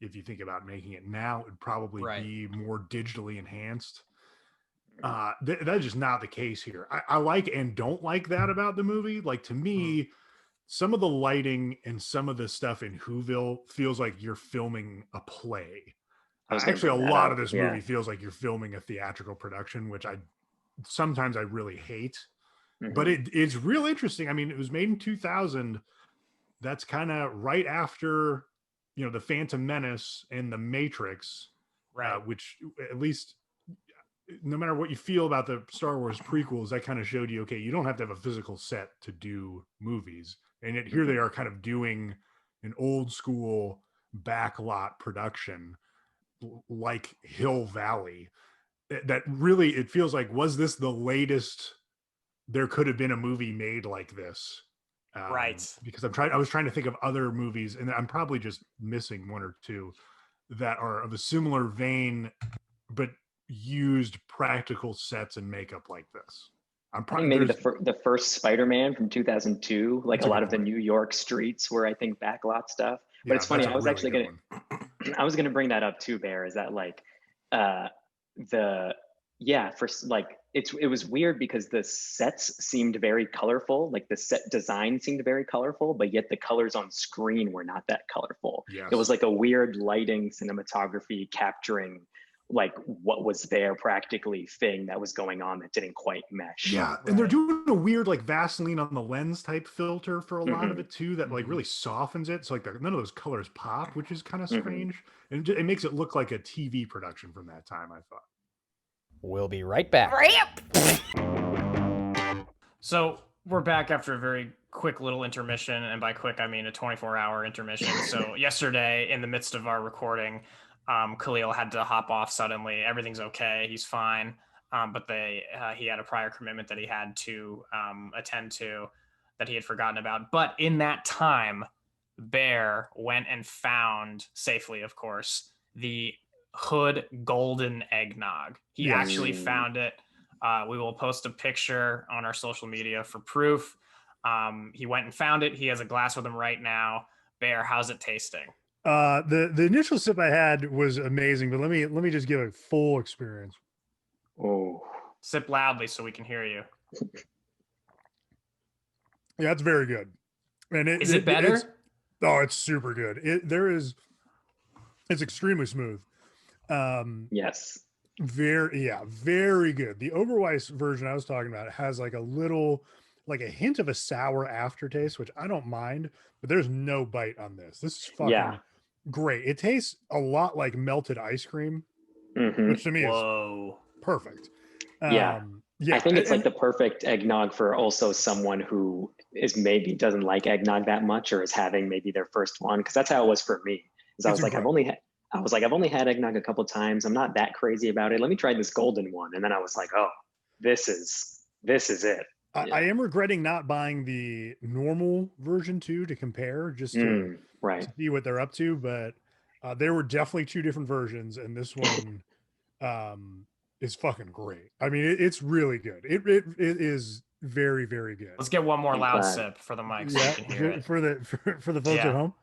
if you think about making it now, it'd probably be more digitally enhanced. That's just not the case here. I like and don't like that about the movie. Like, to me, some of the lighting and some of the stuff in Whoville feels like you're filming a play. Actually, a lot of this movie feels like you're filming a theatrical production, which sometimes I really hate. But it's real interesting. I mean, it was made in 2000. That's kind of right after, the Phantom Menace and the Matrix, which, at least, no matter what you feel about the Star Wars prequels, that kind of showed you, okay, you don't have to have a physical set to do movies. And yet here they are kind of doing an old school backlot production like Hill Valley. That really, it feels like, was this the latest there could have been a movie made like this? Because I was trying to think of other movies, and I'm probably just missing one or two that are of a similar vein, but used practical sets and makeup like this. I think maybe the first Spider-Man from 2002, like a lot of the New York streets were, I think, backlot stuff. But it's funny, I was actually I was gonna bring that up too, Bear, is that like it was weird because the sets seemed very colorful, like the set design seemed very colorful, but yet the colors on screen were not that colorful. It was like a weird lighting cinematography capturing like what was there practically thing that was going on that didn't quite mesh. And they're doing a weird like Vaseline on the lens type filter for a lot of it too, that like really softens it, so like none of those colors pop, which is kind of strange. And it makes it look like a TV production from that time, I thought. We'll be right back. So we're back after a very quick little intermission, and by quick I mean a 24-hour intermission. So yesterday, in the midst of our recording, Kahlil had to hop off suddenly. Everything's okay. He's fine. But he had a prior commitment that he had to attend to that he had forgotten about. But in that time, Bear went and found, safely of course, the Hood Golden Egg Nog. He actually found it. We will post a picture on our social media for proof. He went and found it. He has a glass with him right now. Bear, how's it tasting? The initial sip I had was amazing, but let me just give a full experience. Oh, sip loudly so we can hear you. Yeah, it's very good. And is it better? It's super good. It's extremely smooth. Yes. Very good. The Oberweis version I was talking about has like a hint of a sour aftertaste, which I don't mind, but there's no bite on this. This is fucking great. It tastes a lot like melted ice cream, which to me is perfect. I think it's like the perfect eggnog for also someone who maybe doesn't like eggnog that much, or is having maybe their first one, because that's how it was for me. I was like, I've only had eggnog a couple times. I'm not that crazy about it. Let me try this golden one. And then I was like, oh, this is it. I am regretting not buying the normal version too to compare, just to see what they're up to. But there were definitely two different versions, and this one is fucking great. I mean, it's really good. It is very, very good. Let's get one more loud sip for the mic so you can hear it. For the folks at home.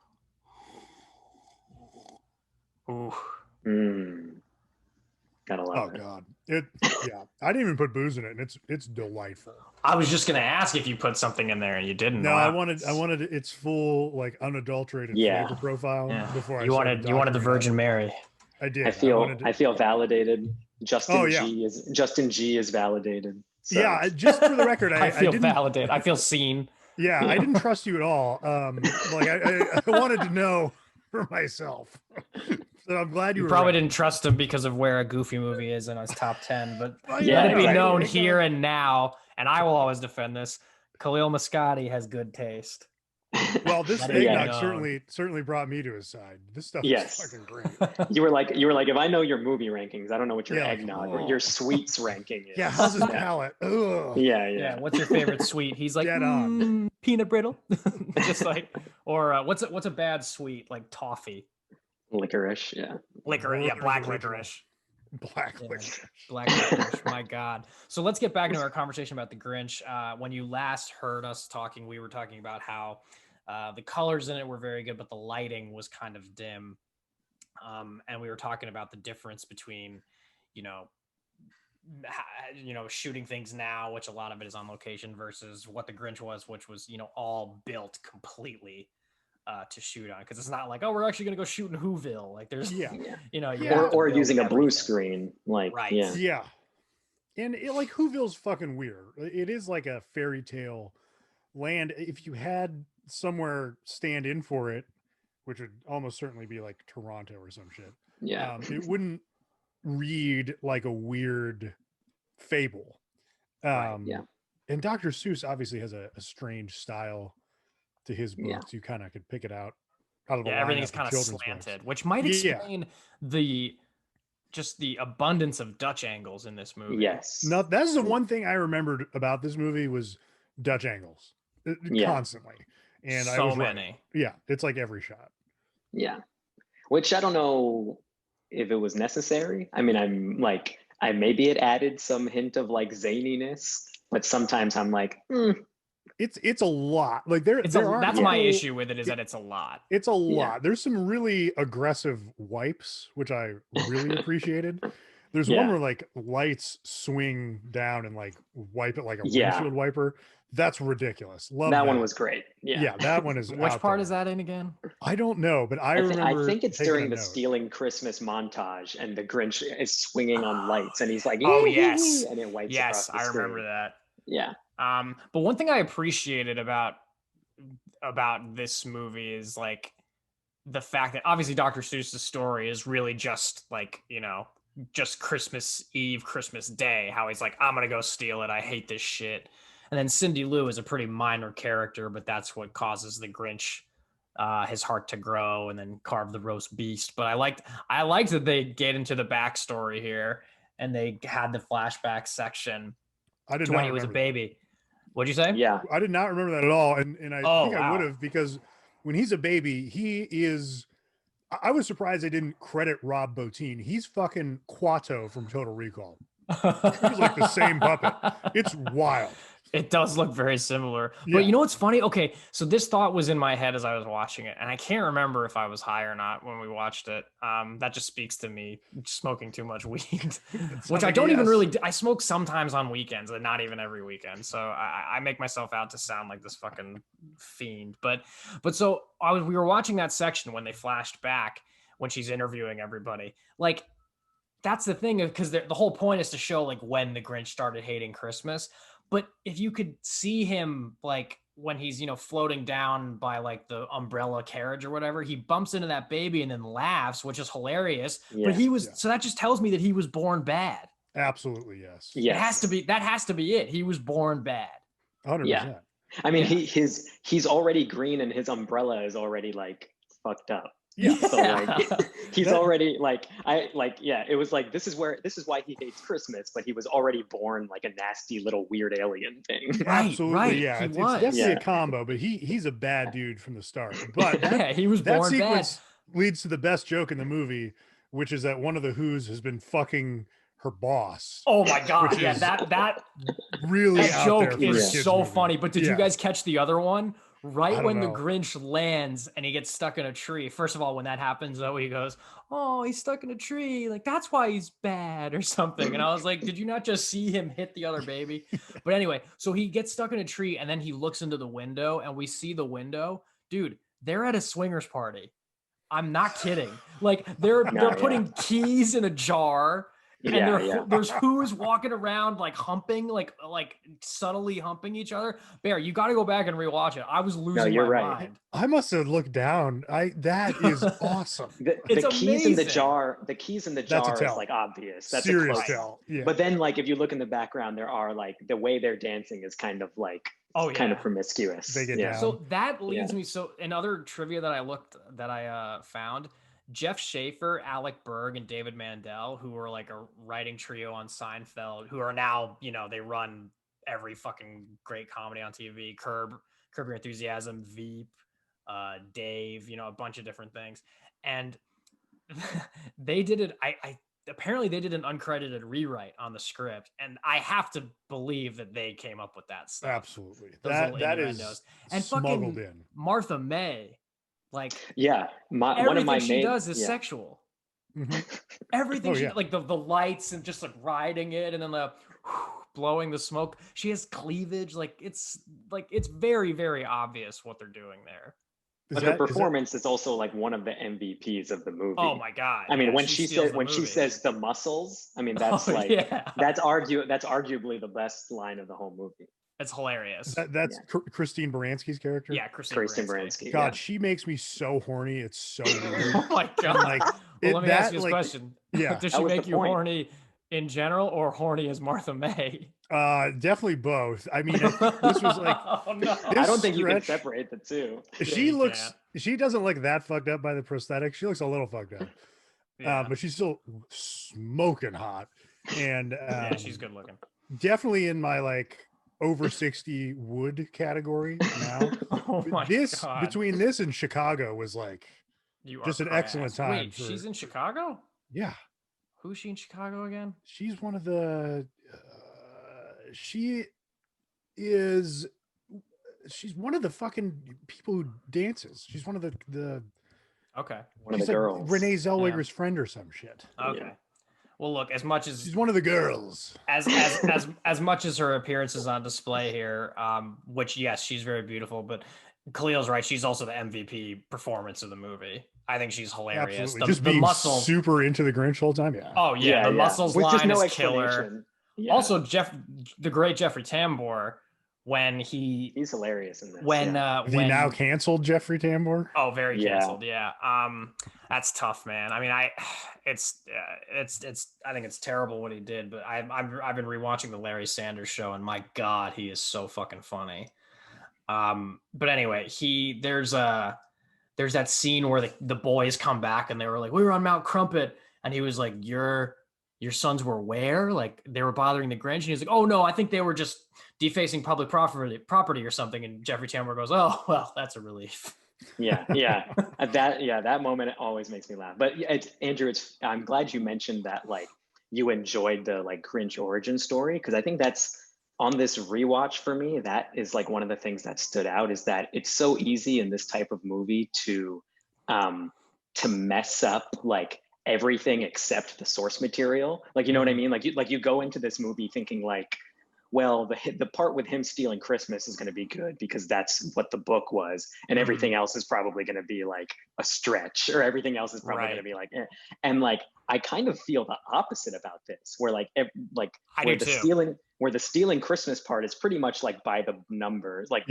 Ooh. Gotta love it. Oh God. I didn't even put booze in it, and it's delightful. I was just gonna ask if you put something in there and you didn't. No, I wanted its full, like, unadulterated flavor profile before you wanted the Virgin Mary. I did. I feel validated. Justin G is validated. So. Yeah, just for the record, I feel validated. I feel seen. Yeah, I didn't trust you at all. Like I wanted to know for myself. So I'm glad you probably didn't trust him because of where a Goofy movie is in his top 10. But let it be known here and now, and I will always defend this. Kahlil Maskati has good taste. Well, this Egg Nog certainly brought me to his side. This stuff is fucking great. You were like, if I know your movie rankings, I don't know what your Egg Nog or your sweets ranking is. Yeah, how's his palate? Ugh. Yeah. What's your favorite sweet? He's like, peanut brittle. Just like, or what's a bad sweet, like toffee? Licorice, black licorice. Black licorice. Black licorice. My God. So let's get back into our conversation about the Grinch. When you last heard us talking, we were talking about how the colors in it were very good, but the lighting was kind of dim. And we were talking about the difference between, shooting things now, which a lot of it is on location, versus what the Grinch was, which was, all built completely to shoot on, because it's not like, we're actually gonna go shoot in Whoville. Like there's or using a blue screen, like and it, like, Whoville's fucking weird. It is like a fairy tale land. If you had somewhere stand in for it, which would almost certainly be like Toronto or some shit, it wouldn't read like a weird fable. And Dr. Seuss obviously has a strange style to his books. You kind of could pick it out of the everything's kind of slanted, which might explain the abundance of Dutch angles in this movie. No, that's the one thing I remembered about this movie was Dutch angles constantly, and so many. It's like every shot. Which I don't know if it was necessary. I mean, maybe it added some hint of like zaniness, but sometimes I'm like, It's a lot. Like that's my issue with it, is that it's a lot. It's a lot. There's some really aggressive wipes, which I really appreciated. There's one where like lights swing down and like wipe it like a windshield wiper. That's ridiculous. Love that. One was great. Yeah, that one is. Which part is that in again? I don't know, but I remember. I think it's during the Stealing Christmas montage, and the Grinch is swinging on lights, and he's like, "Oh yes," and it wipes. Yes, I remember that. Yeah. But one thing I appreciated about this movie is like the fact that obviously Dr. Seuss's story is really just like, just Christmas Eve, Christmas Day, how he's like, I'm going to go steal it. I hate this shit. And then Cindy Lou is a pretty minor character, but that's what causes the Grinch, his heart to grow and then carve the roast beast. But I liked that they get into the backstory here and they had the flashback section to when he was a baby. What'd you say? Yeah. I did not remember that at all. And I think I would have, because when he's a baby, I was surprised they didn't credit Rob Bottin. He's fucking Quato from Total Recall. He's like the same puppet. It's wild. It does look very similar. But you know what's funny? Okay, so this thought was in my head as I was watching it, and I can't remember if I was high or not when we watched it. That just speaks to me smoking too much weed, which I don't even really. I smoke sometimes on weekends, and not even every weekend. So I make myself out to sound like this fucking fiend. But so we were watching that section when they flashed back when she's interviewing everybody. Like, that's the thing, because the whole point is to show like when the Grinch started hating Christmas. But if you could see him, like when he's, floating down by like the umbrella carriage or whatever, he bumps into that baby and then laughs, which is hilarious. Yeah, but so that just tells me that he was born bad. Absolutely. Yes. It has to be, that has to be it. He was born bad. 100%. Yeah. I mean, he's already green and his umbrella is already like fucked up. Yeah. So like he's already like it was like this is why he hates Christmas, but he was already born like a nasty little weird alien thing. Absolutely, yeah. It's definitely Yeah. a combo, but he's a bad dude from the start. But he was that born sequence bad. leads to the best joke in the movie, which is that one of the Who's has been fucking her boss. Oh my god, which yeah, is that really that out joke there for a is kid's so movie. funny. But did you guys catch the other one? I Right don't when the know. Grinch lands and he gets stuck in a tree. First of all, when that happens, though, he goes, "Oh, he's stuck in a tree. Like that's why he's bad or something." And I was like, "Did you not just see him hit the other baby?" But anyway, so he gets stuck in a tree and then he looks into the window and we see the window. Dude, they're at a swingers party. I'm not kidding. Like they're putting keys in a jar. And there's Who's walking around like humping, like subtly humping each other. Bear, you got to go back and rewatch it. I was losing my mind. I must have looked down. That is awesome. The keys in the jar. The keys in the jar is like obvious. That's serious a close tell. Yeah. But then like if you look in the background, there are like the way they're dancing is kind of like kind of promiscuous. They get down. So that leads me. So in other trivia that I found. Jeff Schaffer, Alec Berg, and David Mandel, who were like a writing trio on Seinfeld, who are now, they run every fucking great comedy on TV, Curb Your Enthusiasm, Veep, Dave, a bunch of different things. And they did it. Apparently they did an uncredited rewrite on the script, and I have to believe that they came up with that stuff. Absolutely. Those That is and smuggled in. Martha May. Like one of my she does is sexual. Mm-hmm. Everything like the lights and just like riding it and then the blowing the smoke. She has cleavage. It's very, very obvious what they're doing there. But her performance is also like one of the MVPs of the movie. Oh my god! I mean, when she says the muscles, I mean that's that's arguably the best line of the whole movie. It's hilarious. That's Christine Baranski's character. Yeah, Christine Baranski. God, she makes me so horny. It's so weird. Oh my god! Let me ask you this question. Yeah, does she make you horny in general or horny as Martha May? Definitely both. I mean, this was like. Oh, no. I don't think you can separate the two. She doesn't look that fucked up by the prosthetic. She looks a little fucked up. But she's still smoking hot, and she's good looking. Definitely in my like over 60 wood category now. Oh my god! Between this and Chicago was like just an excellent time. Wait, she's in Chicago? Yeah. Who's she in Chicago again? She's one of the. She's one of the fucking people who dances. She's one of the. Okay. One of the girls. Renee Zellweger's friend or some shit. Okay. Yeah. Well, look, as much as she's one of the girls, as much as her appearance is on display here, which yes, she's very beautiful, but Kahlil's right. She's also the MVP performance of the movie. I think she's hilarious. Absolutely. Just being muscles, super into the Grinch all the time. Yeah. Oh yeah, the muscles line is killer. Yeah. Also, the great Jeffrey Tambor. When he's hilarious in this. When he now canceled Jeffrey Tambor. Oh, very canceled. Yeah. That's tough, man. I mean, I think it's terrible what he did, but I've been rewatching the Larry Sanders Show, and my God, he is so fucking funny. But anyway, there's that scene where the boys come back and they were like, we were on Mount Crumpet, and he was like, your sons were where? Like they were bothering the Grinch, and he's like, oh no, I think they were just defacing public property or something. And Jeffrey Tambor goes, oh well, that's a relief. That moment always makes me laugh. But Andrew, I'm glad you mentioned that like you enjoyed the like Grinch origin story, because I think that's on this rewatch for me, that is like one of the things that stood out, is that it's so easy in this type of movie to mess up like everything except the source material. Like, you know what I mean? Like you go into this movie thinking like, well, the part with him stealing Christmas is going to be good because that's what the book was, and everything else is probably going to be like a stretch, or everything else is probably going to be like, eh. And like I kind of feel the opposite about this, where where the stealing Christmas part is pretty much like by the numbers, like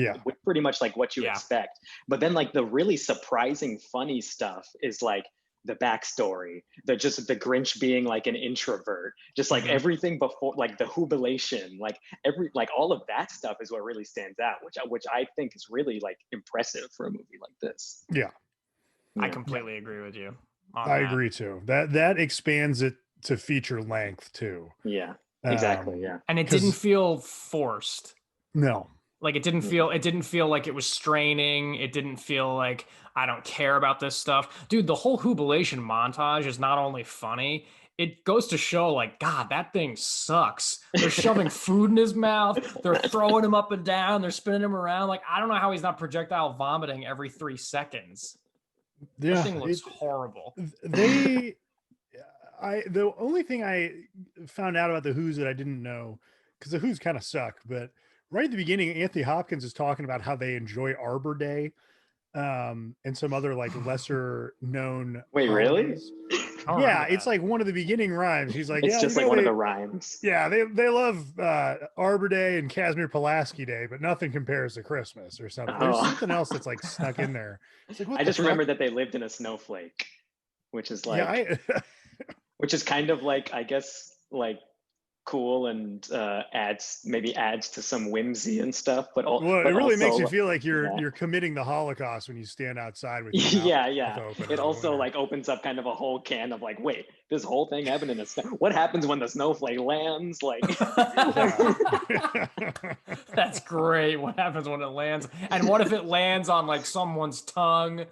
pretty much like what you expect. But then like the really surprising, funny stuff is like the backstory, the Grinch being like an introvert, just like everything before, like the jubilation, like all of that stuff is what really stands out, which I think is really like impressive for a movie like this. Yeah. I completely agree with you. I agree too. That expands it to feature length too. Yeah, exactly. Um, And it didn't feel forced. No. Like it didn't feel like it was straining. It didn't feel like I don't care about this stuff. Dude, the whole Hubilation montage is not only funny, it goes to show like, God, that thing sucks. They're shoving food in his mouth. They're throwing him up and down. They're spinning him around. Like, I don't know how he's not projectile vomiting every 3 seconds. Yeah, That thing looks horrible. The only thing I found out about the Who's that I didn't know, because the Who's kind of suck, but right at the beginning, Anthony Hopkins is talking about how they enjoy Arbor Day, and some other like lesser known. Wait, really? Yeah, it's like one of the beginning rhymes. He's like, it's yeah, just like one of the rhymes. Yeah, they love Arbor Day and Casimir Pulaski Day, but nothing compares to Christmas or something. There's something else that's like snuck in there. It's like, I just remember that they lived in a snowflake, which is like, which is kind of like, I guess, like cool and adds to some whimsy and stuff. But it really makes you feel like you're committing the Holocaust when you stand outside with yeah. It also like opens up kind of a whole can of like, wait, this whole thing happened in a snow. What happens when the snowflake lands? Like, that's great. What happens when it lands? And what if it lands on like someone's tongue? And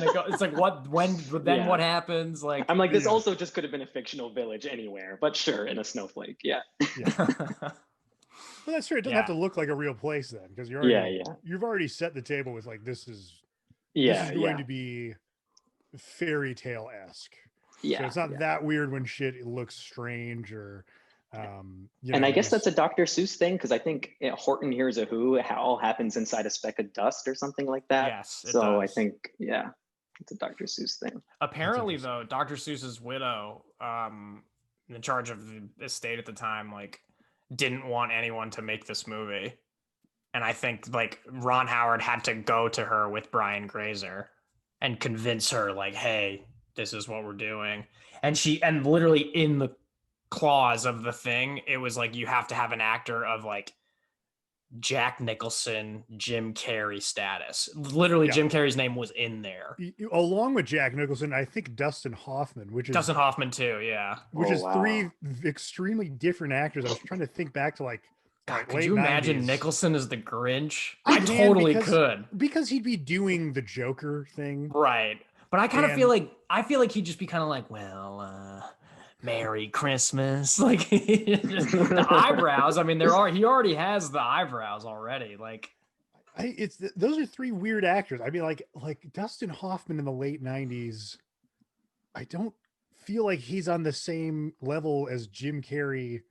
it's like, what happens? Like, I'm like, this also just could have been a fictional village anywhere, but sure, in a snowflake. Yeah. Well, that's true. It doesn't have to look like a real place then, because you've already set the table with like, this is going to be fairy tale-esque. Yeah. So it's not that weird when shit looks strange or and I guess that's a Dr. Seuss thing, because I think Horton Hears a Who all happens inside a speck of dust or something like that. Yes. So does. I think it's a Dr. Seuss thing. Apparently though, Dr. Seuss's widow, in charge of the estate at the time, like didn't want anyone to make this movie. And I think like Ron Howard had to go to her with Brian Grazer and convince her like, hey, this is what we're doing. And literally in the clause of the thing, it was like, you have to have an actor of like Jack Nicholson, Jim Carrey status. Literally, Jim Carrey's name was in there. Along with Jack Nicholson, I think Dustin Hoffman, Dustin Hoffman too, yeah. Which is 3 extremely different actors. I was trying to think back to like, God, could you imagine Nicholson as the Grinch? I totally could. Because he'd be doing the Joker thing. Right. But I kind of feel like he'd just be kind of like, well, Merry Christmas. Like the eyebrows. I mean, he already has the eyebrows already. Like those are 3 weird actors. I mean, like Dustin Hoffman in the late 90s. I don't feel like he's on the same level as Jim Carrey.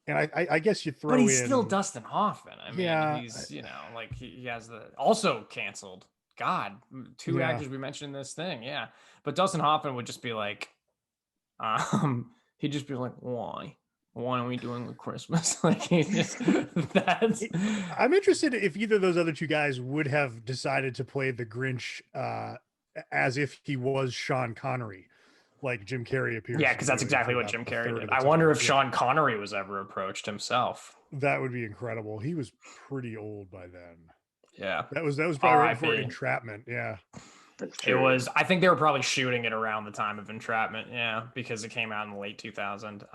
And I guess you throw in. But he's still Dustin Hoffman. I mean, he's like he has also canceled. God, 2 actors we mentioned in this thing, But Dustin Hoffman would just be like, he'd just be like, why are we doing the Christmas? Like, I'm interested if either of those other 2 guys would have decided to play the Grinch as if he was Sean Connery, like Jim Carrey appears. Yeah, because that's exactly what Jim Carrey did. I wonder if Sean Connery was ever approached himself. That would be incredible. He was pretty old by then. Yeah, that was probably right before Entrapment. Yeah, it was. I think they were probably shooting it around the time of Entrapment. Yeah, because it came out in the late 2000.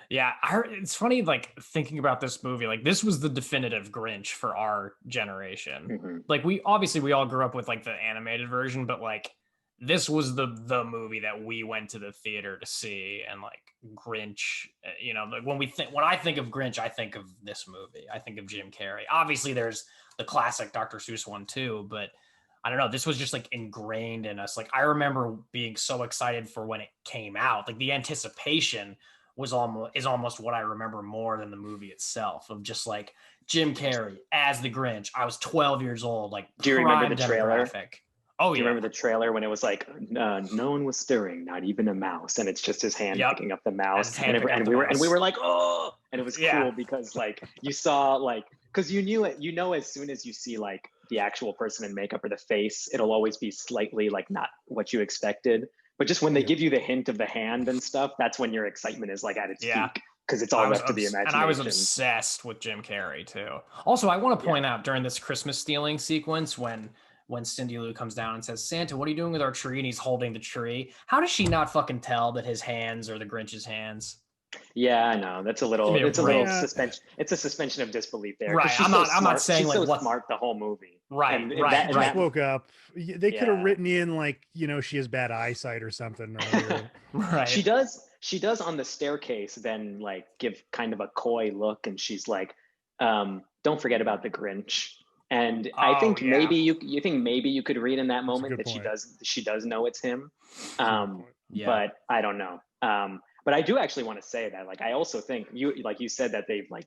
It's funny, like thinking about this movie. Like this was the definitive Grinch for our generation. Mm-hmm. Like we all grew up with like the animated version, but like this was the movie that we went to the theater to see. And like Grinch, like when I think of Grinch, I think of this movie. I think of Jim Carrey. Obviously, there's the classic Dr. Seuss one too, but I don't know. This was just like ingrained in us. Like I remember being so excited for when it came out. Like the anticipation is almost what I remember more than the movie itself, of just like Jim Carrey as the Grinch. I was 12 years old. Like, do you remember the trailer? Oh, do you remember the trailer when it was like, no one was stirring, not even a mouse, and it's just his hand picking up the mouse, and we were like, oh, and it was cool because like you saw like, because you knew it, as soon as you see like the actual person in makeup or the face, it'll always be slightly like not what you expected. But just when they give you the hint of the hand and stuff, that's when your excitement is like at its peak, because it's all left to the imagination. And I was obsessed with Jim Carrey too. Also, I want to point out during this Christmas stealing sequence when when Cindy Lou comes down and says, Santa, what are you doing with our tree? And he's holding the tree. How does she not fucking tell that his hands are the Grinch's hands? Yeah, I know. That's a little. Give me a It's a little break. suspension. It's a suspension of disbelief there. 'cause Right. she's I'm so not smart. saying, she's like, so what- smart the whole movie. Right, And right, that- and right. Just that- woke up. They could have Yeah. written in like, you know, she has bad eyesight or something earlier. Right. She does on the staircase then like give kind of a coy look, and she's like, don't forget about the Grinch. And I Oh, think yeah. maybe you think maybe you could read in that moment good that point. she does know it's him. Yeah. But I don't know. But I do actually want to say that, like, I also think you said that they've like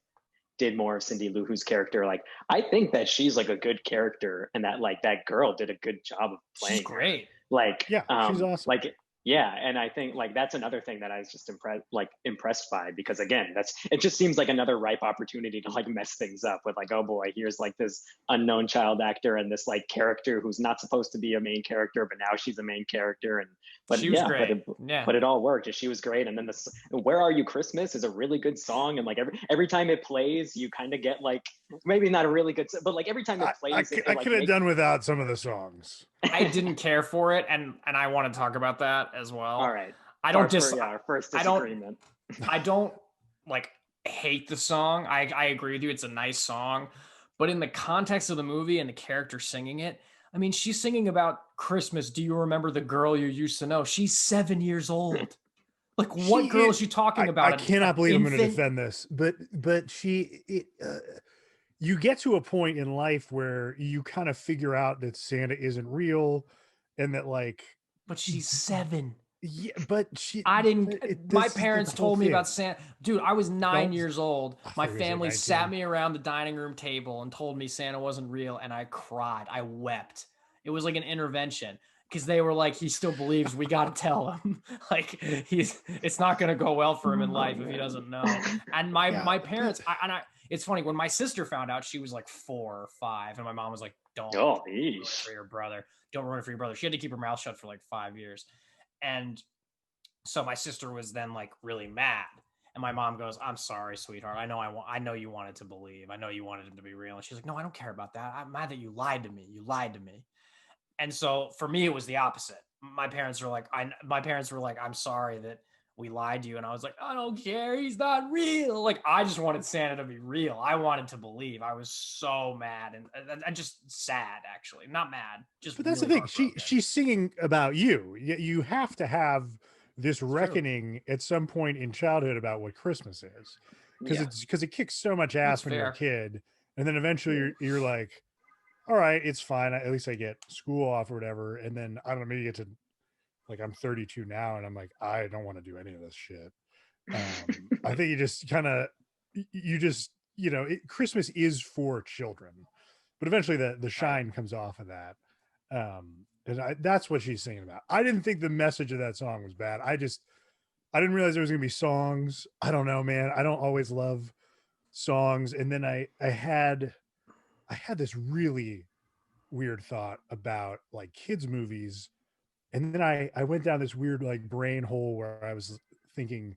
did more of Cindy Lou Who's character. Like, I think that she's like a good character, and that like that girl did a good job of playing. She's great. Like, Yeah, she's awesome. Like, yeah, and I think like that's another thing that I was just impressed by, because again, it just seems like another ripe opportunity to like mess things up with like, oh boy, here's like this unknown child actor and this like character who's not supposed to be a main character, but now she's a main character, but She was great. but it all worked, and she was great. And then this "Where Are You Christmas" is a really good song, and like every time it plays, you kind of get like, maybe not a really good, but like every time it plays, I could have done without some of the songs. I didn't care for it, and I want to talk about that as well. All right, I don't our first I don't- disagreement. I don't like hate the song. I agree with you. It's a nice song, but in the context of the movie and the character singing it, I mean, she's singing about Christmas. Do you remember the girl you used to know? She's 7 years old. Like, what girl is she talking about? I cannot believe I'm going to infant? defend this, but you get to a point in life where you kind of figure out that Santa isn't real, and that like, But she's 7. yeah, but she. I didn't. My this is parents the whole told me thing. about Santa. Dude, I was 9 Don't- years old. I My thought you were gonna say family sat 19. me around the dining room table and told me Santa wasn't real, and I cried. I wept. It was like an intervention, because they were like, he still believes, we got to tell him. Like, it's not going to go well for him in life if he doesn't know. And my parents, it's funny, when my sister found out, she was like 4 or 5, and my mom was like, don't Oh, ruin it yeesh. for your brother. Don't ruin it for your brother. She had to keep her mouth shut for like 5 years. And so my sister was then like really mad. And my mom goes, I'm sorry, sweetheart. I know you wanted to believe. I know you wanted him to be real. And she's like, no, I don't care about that. I'm mad that you lied to me. You lied to me. And so for me, it was the opposite. My parents were like, I'm sorry that we lied to you. And I was like, I don't care. He's not real. Like, I just wanted Santa to be real. I wanted to believe. I was so mad and just sad, actually. Not mad. Just. But that's really the thing. heartbroken. She's singing about you. You have to have this true. reckoning at some point in childhood about what Christmas is, because it kicks so much ass That's when you're a fair. kid, and then eventually you're like, all right, it's fine. At least I get school off or whatever. And then I don't know, maybe you get to like, I'm 32 now, and I'm like, I don't want to do any of this shit. I think you just kind of, Christmas is for children, but eventually the shine comes off of that. And that's what she's singing about. I didn't think the message of that song was bad. I didn't realize there was gonna be songs. I don't know, man. I don't always love songs. And then I had this really weird thought about like kids movies, and then I went down this weird like brain hole where I was thinking,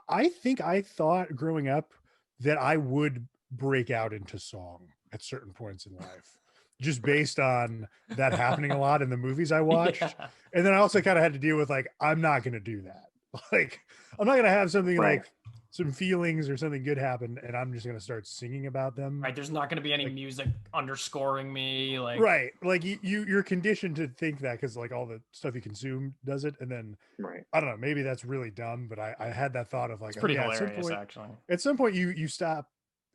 I think I thought growing up that I would break out into song at certain points in life, just based on that happening a lot in the movies I watched. Yeah. And then I also kind of had to deal with like, I'm not going to do that. Like, I'm not going to have something Right. like some feelings or something good happen, and I'm just going to start singing about them. Right. There's not going to be any Like- music underscoring me. Like, Right. Like you're conditioned to think that because like all the stuff you consume does it. And then Right. I don't know, maybe that's really dumb, but I had that thought of like, it's pretty yeah, hilarious, actually. at some point you stop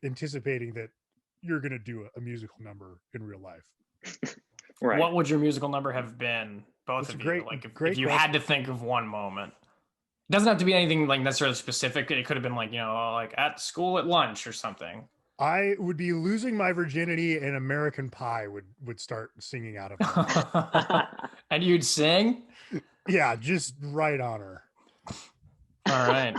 anticipating that you're going to do a musical number in real life. Right. What would your musical number have been? Both That's of a you. great- Like, if great you had to think of one moment. It doesn't have to be anything like necessarily specific. It could have been like, like at school at lunch or something. I would be losing my virginity, and American Pie would start singing out of me. And you'd sing? Yeah, just right on her. All right.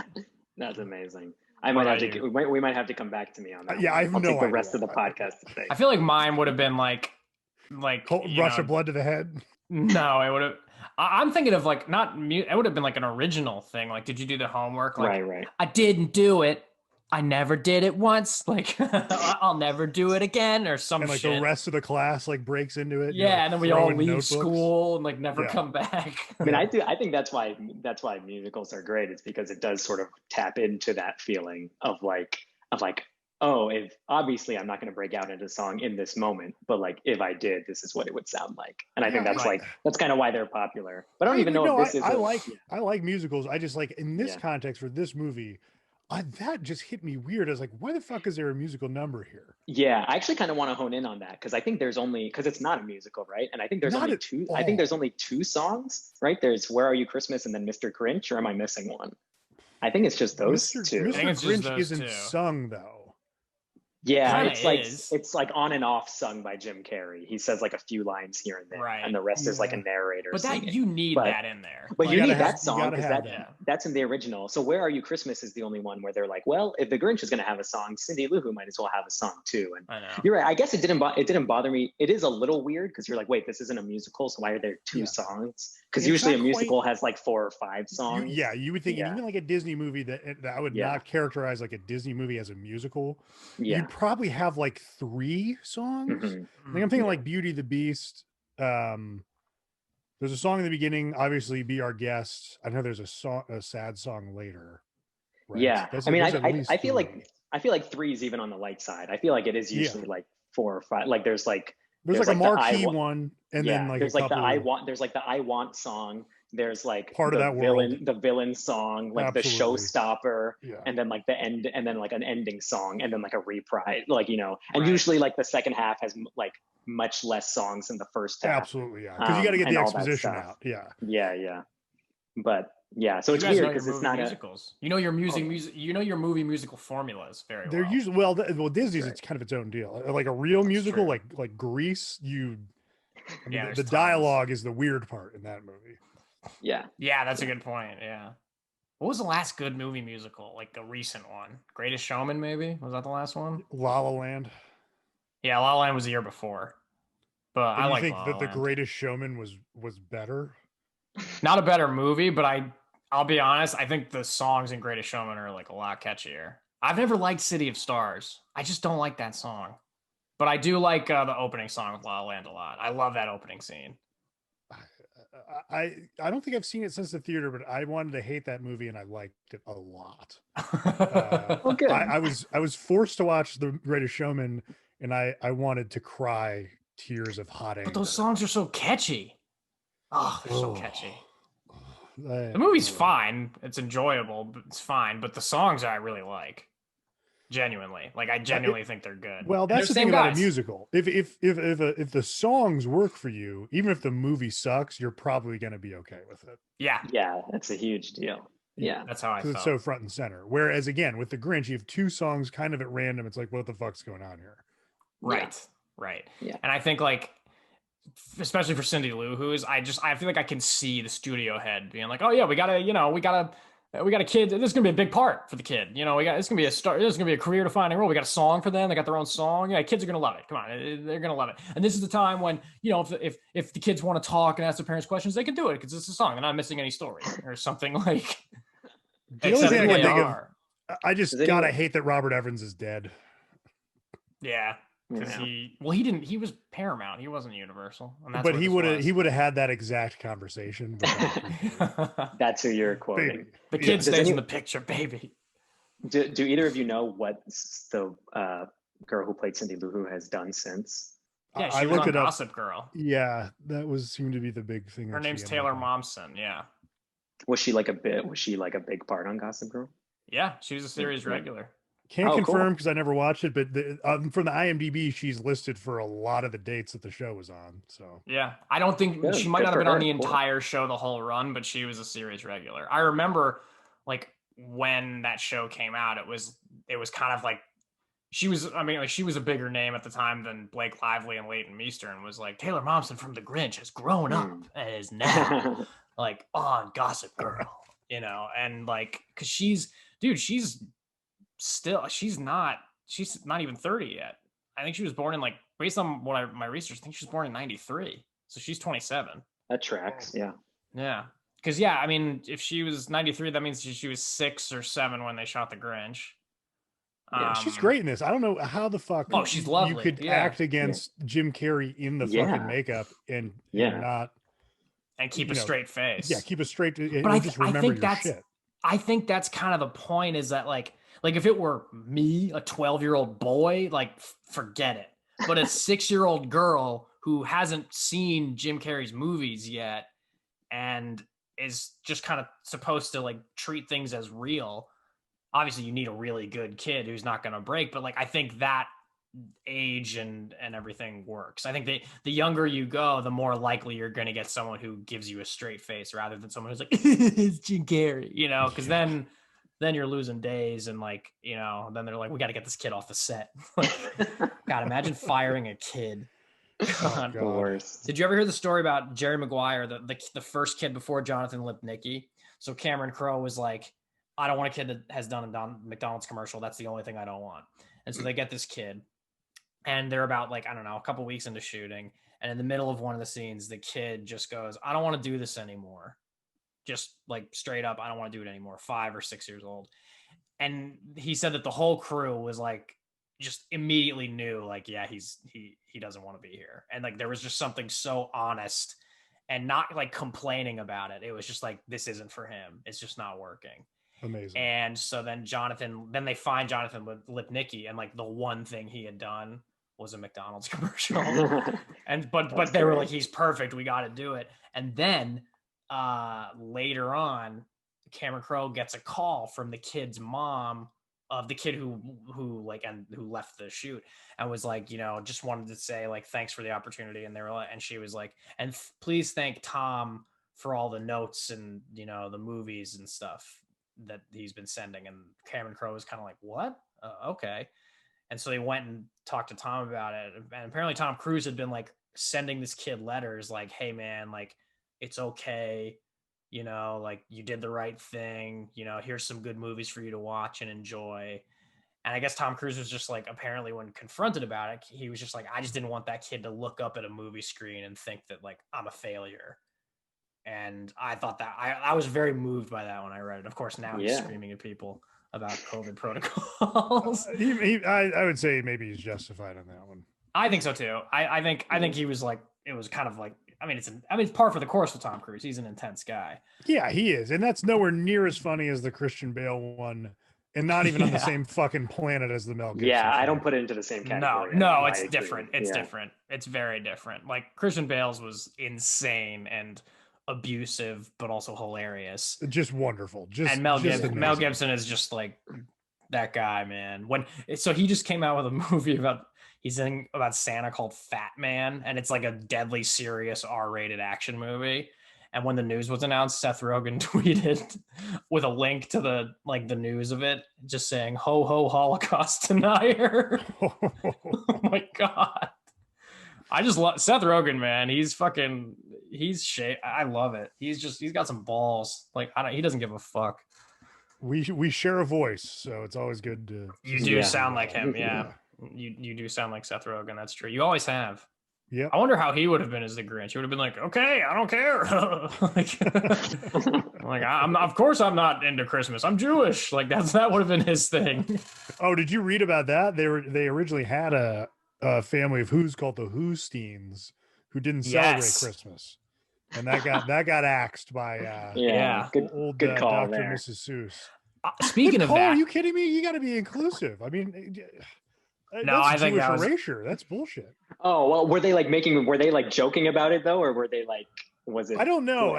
That's amazing. What We might have to come back to me on that. Yeah, one. I have I'll no take the idea. rest of the podcast to think. I feel like mine would have been like Rush of blood to the head. No, it would have. I'm thinking of like not mute. It would have been like an original thing. Like, did you do the homework? Like, right. I didn't do it. I never did it once. Like, I'll never do it again, or some And like shit. the rest of the class like breaks into it. Yeah, like, and then we all throwing leave notebooks. school and like never Yeah. come back. I mean, I think that's why musicals are great. It's because it does sort of tap into that feeling of like, oh, if obviously I'm not going to break out into song in this moment, but like if I did, this is what it would sound like. And I think that's right. that's kind of why they're popular. But I don't even know if this is. I like musicals. I just like in this context for this movie, that just hit me weird. I was like, why the fuck is there a musical number here? Yeah, I actually kind of want to hone in on that because I think there's only because it's not a musical, right? And I think there's Not only at two. all. I think there's only two songs, right? There's "Where Are You Christmas" and then "Mr. Grinch," or am I missing one? I think it's just those two. Mr. think it's just Grinch those isn't two. sung though. Yeah, Kinda it's like on and off sung by Jim Carrey. He says like a few lines here and there, Right. and the rest is like a narrator. But that singing. you need But- that in there. But You you need gotta have- that song you gotta because have that's in the original. So "Where Are You Christmas" is the only one where they're like, well, if the Grinch is going to have a song, Cindy Lou Who might as well have a song too. And I know. you're right. I guess it didn't bother me. It is a little weird because you're like, wait, this isn't a musical, so why are there two Yeah. songs? Because It's usually a not musical has like 4 or 5 songs. You would think Yeah. even like a Disney movie that I would Yeah. not characterize like a Disney movie as a musical. Yeah. You'd probably have like 3 songs. Mhm. Like I'm thinking like Beauty and the Beast. There's a song in the beginning, obviously "Be Our Guest." I know there's a sad song later. right? Yeah. There's- I mean, there's at I least feel 3. like 3 is even on the light side. I feel like it is usually like 4 or 5. Like there's like there's there's like a like the marquee I wa- one, and yeah, then like there's a like the couple. there's like the I Want song. There's like Part of the that world. the villain song, like the Absolutely. showstopper, Yeah. and then like the end, and then like an ending song, and then like a reprise, like and Right. usually like the second half has like much less songs than the first half. Absolutely, yeah. Because you got to get and the all that exposition stuff. out. Yeah. Yeah. But yeah, so You it's guys weird know your because it's movie not musicals. You know your you know your movie musical formulas very They're well. usually well Disney's Right. it's kind of its own deal. Like a real musical true. like Grease, Yeah, the there's dialogue is the weird part in that movie. Yeah. Yeah, that's a good point. Yeah. What was the last good movie musical? Like a recent one? Greatest Showman, maybe? Was that the last one? La La Land. Yeah, La La Land was the year before. But I You like think La La that The Land. Greatest Showman was better? Not a better movie, but I'll be honest, I think the songs in Greatest Showman are like a lot catchier. I've never liked City of Stars. I just don't like that song. But I do like the opening song with La La Land a lot. I love that opening scene. I don't think I've seen it since the theater, but I wanted to hate that movie and I liked it a lot. Well, good. I was forced to watch The Greatest Showman, and I wanted to cry tears of hot anger. But those songs are so catchy. Oh, they're so Oh. catchy. The movie's fine. It's enjoyable, but it's fine. But the songs I really like. Genuinely. Like I genuinely think they're good. Well, And they're that's the same thing about a guys. musical. If the songs work for you, even if the movie sucks, you're probably going to be okay with it Yeah, Yeah, that's a huge deal. Yeah. that's how I because felt. it's so front and center. Whereas again, with the Grinch, you have 2 songs kind of at random. It's like, what the fuck's going on here? Right. Right. Yeah. And I think like especially for Cindy Lou Who's I feel like I can see the studio head being like, oh yeah, we got a kid. This is gonna be a big part for the kid. It's gonna be a start. This is gonna be a career defining role. We got a song for them. They got their own song. Yeah, kids are gonna love it. Come on, they're gonna love it. And this is the time when if the kids want to talk and ask their parents questions, they can do it because it's a song. They're not missing any story or something like. The only Except thing I they can think of, are. I just Does anyone- gotta hate that Robert Evans is dead. Yeah, because Yeah. he didn't. He was Paramount. He wasn't Universal. And that's But what he this would was. have had that exact conversation. But I appreciate it. That's who you're quoting. Baby. The Yeah. kid Does stays in any- the picture, baby. Do either of you know what the girl who played Cindy Lou Who has done since? Yeah, I she was looked on it up. Gossip Girl. Yeah, that seemed to be the big thing. Her that she name's ended Taylor up on. Momsen. Yeah, Was she like a big part on Gossip Girl? yeah, she was a series Yeah. regular. Can't Oh, cool. confirm because I never watched it, but from the IMDb, she's listed for a lot of the dates that the show was on. So Yeah, I don't think Good, she might good not have for been on her, the cool. entire show the whole run, but she was a series regular. I remember like when that show came out, it was kind of like she was. I mean, like she was a bigger name at the time than Blake Lively and Leighton Meester, and was like Taylor Momsen from The Grinch has grown up and is now like on Gossip Girl, and like because she's not even 30 yet. I think she was born in like based on my research, I think she was born in 93. So she's 27. That tracks. Yeah. Yeah. Because yeah, I mean, if she was 93, that means she was 6 or 7 when they shot The Grinch. Yeah. She's great in this. I don't know how the fuck Oh, she's you lovely. could Yeah. act against Jim Carrey in the Yeah. fucking makeup and Yeah. not And keep you a know, straight face. yeah, keep it straight and But just I remember think your that's shit. I think that's kind of the point is that like if it were me, a 12-year-old boy, like forget it. But a 6-year-old girl who hasn't seen Jim Carrey's movies yet and is just kind of supposed to like treat things as real. Obviously, you need a really good kid who's not going to break, but like I think that age and everything works. I think the younger you go, the more likely you're going to get someone who gives you a straight face rather than someone who's like it's Jim Carrey, because then you're losing days and like, then they're like, we got to get this kid off the set. God, imagine firing a kid. Oh, The God. worst. Did you ever hear the story about Jerry Maguire, the first kid before Jonathan Lipnicki? So Cameron Crowe was like, I don't want a kid that has done a McDonald's commercial. That's the only thing I don't want. And so they get this kid. And they're about like, I don't know, a couple weeks into shooting. And in the middle of one of the scenes, the kid just goes, I don't want to do this anymore. Just like straight up, I don't want to do it anymore. 5 or 6 years old. And he said that the whole crew was like, just immediately knew like, yeah, he doesn't want to be here. And like, there was just something so honest and not like complaining about it. It was just like, this isn't for him. It's just not working. Amazing. And so then they find Jonathan Lipnicki, and like the one thing he had done was a McDonald's commercial. And but they were like, he's perfect, we got to do it. And then later on, Cameron Crowe gets a call from the kid's mom of the kid who left the shoot and was like, just wanted to say like, thanks for the opportunity. And they were like, and she was like, and please thank Tom for all the notes and the movies and stuff that he's been sending. And Cameron Crowe was kind of like, what? Okay. And so they went and talked to Tom about it. And apparently Tom Cruise had been like sending this kid letters like, hey man, like it's okay. Like you did the right thing, here's some good movies for you to watch and enjoy. And I guess Tom Cruise was just like, apparently when confronted about it, he was just like, I just didn't want that kid to look up at a movie screen and think that like I'm a failure. And I thought that I was very moved by that when I read it. Of course, now he's screaming at people about COVID protocols. I would say maybe he's justified on that one. I think so too. I think he was like, it was kind of like, it's par for the course with Tom Cruise. He's an intense guy. Yeah, he is. And that's nowhere near as funny as the Christian Bale one. And not even on the same fucking planet as the Mel Gibson. Yeah, I film. don't put it into the same category. No, it's different. It's different. It's very different. Like Christian Bale's was insane and abusive, but also hilarious. Just wonderful. And Mel Gibson is just like that guy, man. So he just came out with a movie about Santa called Fat Man, and it's like a deadly serious R-rated action movie. And when the news was announced, Seth Rogen tweeted with a link to the news of it, just saying "Ho ho Holocaust denier." Oh my god! I just love Seth Rogen, man. I love it. He's got some balls. Like he doesn't give a fuck. We share a voice, so it's always good to. You do sound like him, yeah. You do sound like Seth Rogen. That's true. You always have. Yeah. I wonder how he would have been as the Grinch. He would have been like, okay, I don't care. I'm of course I'm not into Christmas. I'm Jewish. Like that would have been his thing. Oh, did you read about that? They originally had a family of Who's called the Whosteens who didn't celebrate Christmas. And that got axed by good call Dr. there. Mrs. Seuss. Speaking of that, are you kidding me? You got to be inclusive. I mean, no, I think that was erasure. That's bullshit. Oh well, were they joking about it though, or were they like? Was it? I don't know.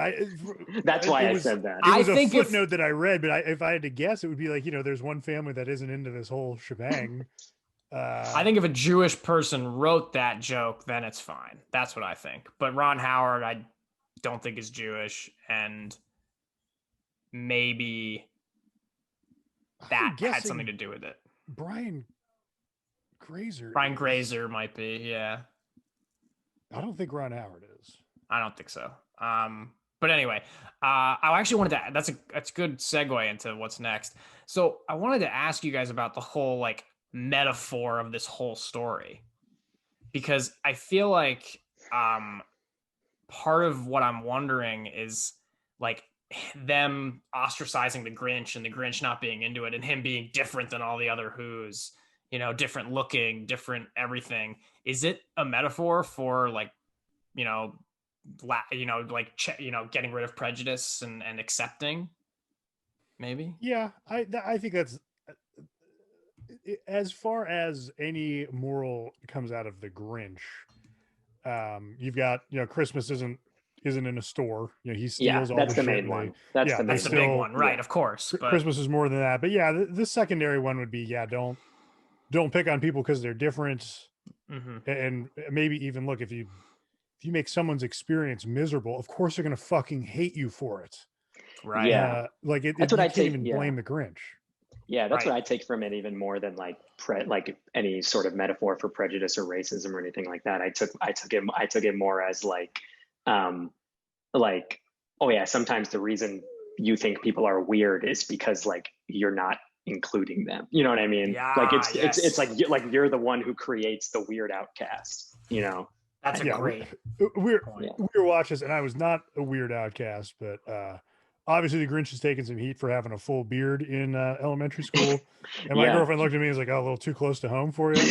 That's why I said that. It was a footnote that I read, but if I had to guess, it would be like there's one family that isn't into this whole shebang. I think if a Jewish person wrote that joke, then it's fine. That's what I think. But Ron Howard, I don't think is Jewish, and maybe that had something to do with it. Brian Grazer might be, yeah. I don't think Ron Howard is. I don't think so. But anyway, I actually wanted to. That's a good segue into what's next. So I wanted to ask you guys about the whole like metaphor of this whole story, because I feel like part of what I'm wondering is like them ostracizing the Grinch and the Grinch not being into it and him being different than all the other Who's, you know, different looking, different everything. Is it a metaphor for like, you know, getting rid of prejudice and accepting? Maybe. Yeah, I think that's as far as any moral comes out of the Grinch. You've got, you know, Christmas isn't in a store. You know, he steals all that's the the shit. main one. That's yeah, the main That's the one. big still- one, right? yeah. Of course. But Christmas is more than that. But yeah, the secondary one would be, yeah, don't pick on people because they're different. Mhm. And maybe even look, if you make someone's experience miserable, of course they're gonna fucking hate you for it. Right. Yeah. Like That's you what I can't take- even yeah. blame the Grinch. Yeah, that's Right. what I take from it, even more than like like any sort of metaphor for prejudice or racism or anything like that. I took it more as like oh yeah, sometimes the reason you think people are weird is because like you're not including them. You know what I mean? Like Yes. it's like you're the one who creates the weird outcast. You know? That's a Yeah, great We're point. Yeah. we were watching this, and I was not a weird outcast, but obviously the Grinch has taken some heat for having a full beard in elementary school. And my Yeah. girlfriend looked at me and was like, "Oh, a little too close to home for you."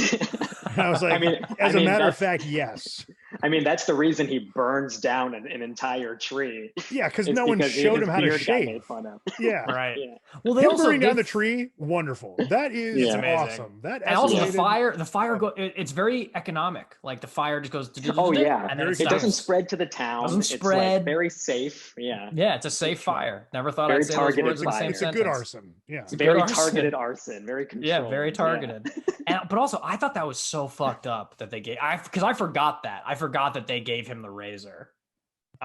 And I was like, as I a mean, matter of that's- fact, yes. I mean, that's the reason he burns down an entire tree. Yeah, because It's no one because showed his him how to beard got made shave. fun of. Yeah. Right. Yeah. Well, they Him also burning down the they've- tree, wonderful. That is It's amazing. awesome. That and also the escalated- fire it's very economic. Like the fire just goes Oh yeah, and then Very it it doesn't stops. spread to the town. Doesn't It's spread. like very safe. Yeah, Yeah, it's a safe fire. Never thought Very I'd say those targeted words in the fire. same it's a sentence. good arson. Yeah. It's a very good arson. targeted arson. Very controlled. Yeah, very targeted. But also, I thought that was so fucked up that they gave. Because I forgot that. I forgot that they gave him the razor.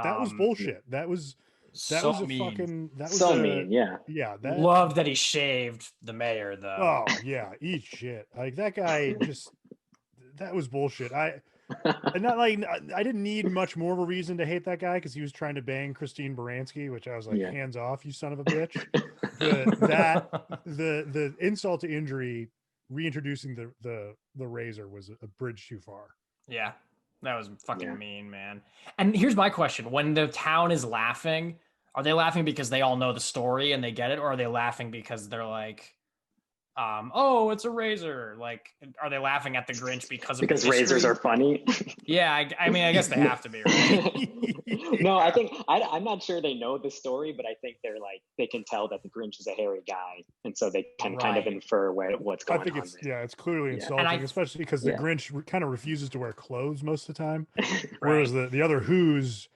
That was bullshit. That was so a mean. fucking that was So a- mean. Yeah. Yeah, that Loved that he shaved the mayor though. oh yeah, eat shit. Like that guy just that was bullshit. And not like I didn't need much more of a reason to hate that guy because he was trying to bang Christine Baranski, which I was like, Yeah. hands off, you son of a bitch. But the insult to injury, reintroducing the razor was a bridge too far. Yeah, that was fucking Yeah. mean, man. And here's my question: when the town is laughing, are they laughing because they all know the story and they get it, or are they laughing because they're like, oh, it's a razor? Like, are they laughing at the Grinch because of Because the razors history? are funny. Yeah, I mean, I guess they have to be, right? No, I think I'm not sure they know the story, but I think they're like they can tell that the Grinch is a hairy guy, and so they can kind of Right. infer what's going I think on. it's it's clearly Yeah. insulting, And especially because the Yeah. Grinch kind of refuses to wear clothes most of the time, there. whereas the other Who's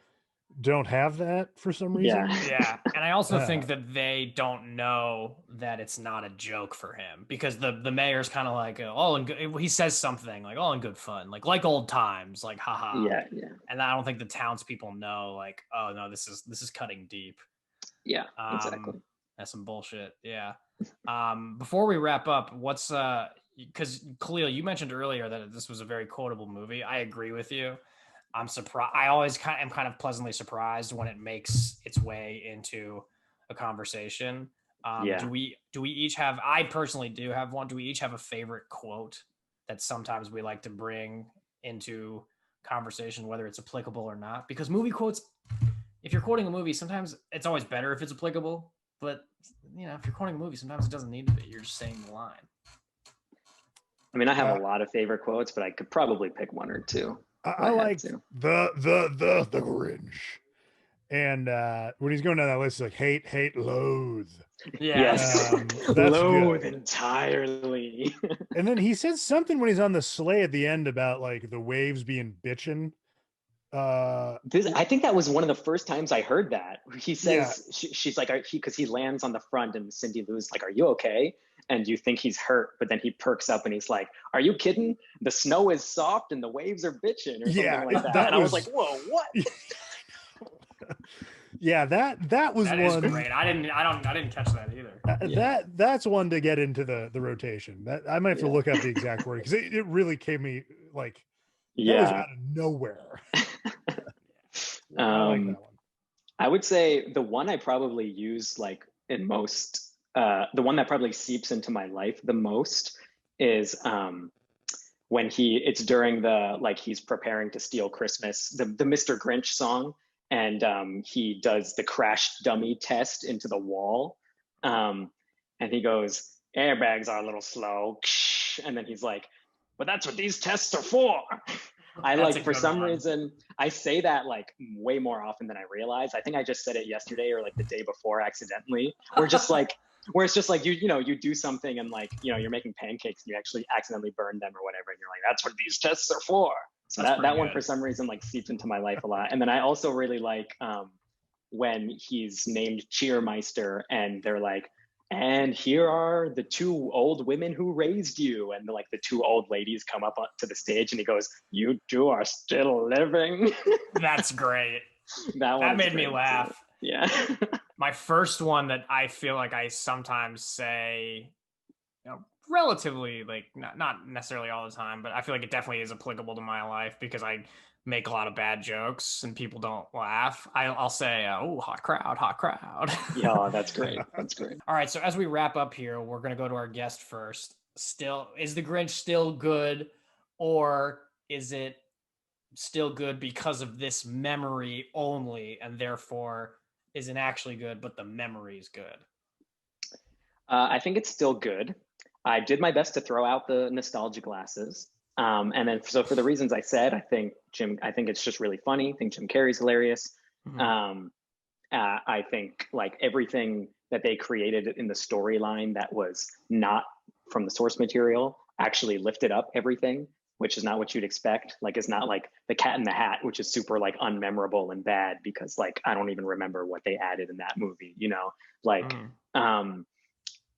don't have that for some reason. Yeah. Yeah, and I also Yeah. think that they don't know that it's not a joke for him because the mayor's kind of like, oh, and he says something like, "Oh, in good fun," like old times, like haha. Yeah, And I don't think the townspeople know, like, oh no, this is cutting deep. yeah, exactly. That's some bullshit. Yeah. Before we wrap up, what's because Kahlil, you mentioned earlier that this was a very quotable movie. I agree with you. I'm surprised. I always am kind of pleasantly surprised when it makes its way into a conversation. Yeah. Do we each have? I personally do have one. Do we each have a favorite quote that sometimes we like to bring into conversation, whether it's applicable or not? Because movie quotes, if you're quoting a movie, sometimes it's always better if it's applicable. But you know, if you're quoting a movie, sometimes it doesn't need to be. You're just saying the line. I mean, I have a lot of favorite quotes, but I could probably pick one or two. I had like to. the Grinch. And when he's going down that list, he's like hate, loathe. Yes. That's Loathe good. entirely. And then he says something when he's on the sleigh at the end about like the waves being bitching. I think that was one of the first times I heard that. He says Yeah. she's like, because he lands on the front and Cindy Lou's like, "Are you okay?" And you think he's hurt, but then he perks up and he's like, "Are you kidding? The snow is soft and the waves are bitching," or something Yeah, like that. that And I was was- like, "Whoa, what?" Yeah, that was That one. is great. I didn't catch that either. That's one to get into the rotation. That I might have to Yeah. look up the exact word because it really came me like that was Yeah. out of nowhere. I like that one. I would say the one I probably use like in most, the one that probably seeps into my life the most is when it's during the, like he's preparing to steal Christmas, the Mr. Grinch song. and he does the crash dummy test into the wall, and he goes, airbags are a little slow, and then he's like, but that's what these tests are for. I That's a like, for good some one. reason, I say that like way more often than I realize. I think I just said it yesterday or like the day before accidentally. Or just like, where it's just like you do something and like, you're making pancakes and you actually accidentally burn them or whatever, and you're like, that's what these tests are for. So That's that pretty one good. for some reason like seeped into my life a lot. And then I also really like when he's named Cheermeister and they're like, and here are the two old women who raised you, and the two old ladies come up to the stage and he goes, you two are still living. That's great. That made me laugh. Yeah. My first one that I feel like I sometimes say, relatively, like not necessarily all the time, but I feel like it definitely is applicable to my life because I make a lot of bad jokes and people don't laugh. I'll say, oh, hot crowd. Yeah, that's great. That's great. All right, so as we wrap up here, we're going to go to our guest first. Still, is the Grinch still good, or is it still good because of this memory only, and therefore isn't actually good, but the memory is good? I think it's still good. I did my best to throw out the nostalgia glasses. And then, so for the reasons I said, I think it's just really funny. I think Jim Carrey's hilarious. Mhm. I think like everything that they created in the storyline that was not from the source material actually lifted up everything, which is not what you'd expect. Like, it's not like the Cat in the Hat, which is super like unmemorable and bad because like I don't even remember what they added in that movie, like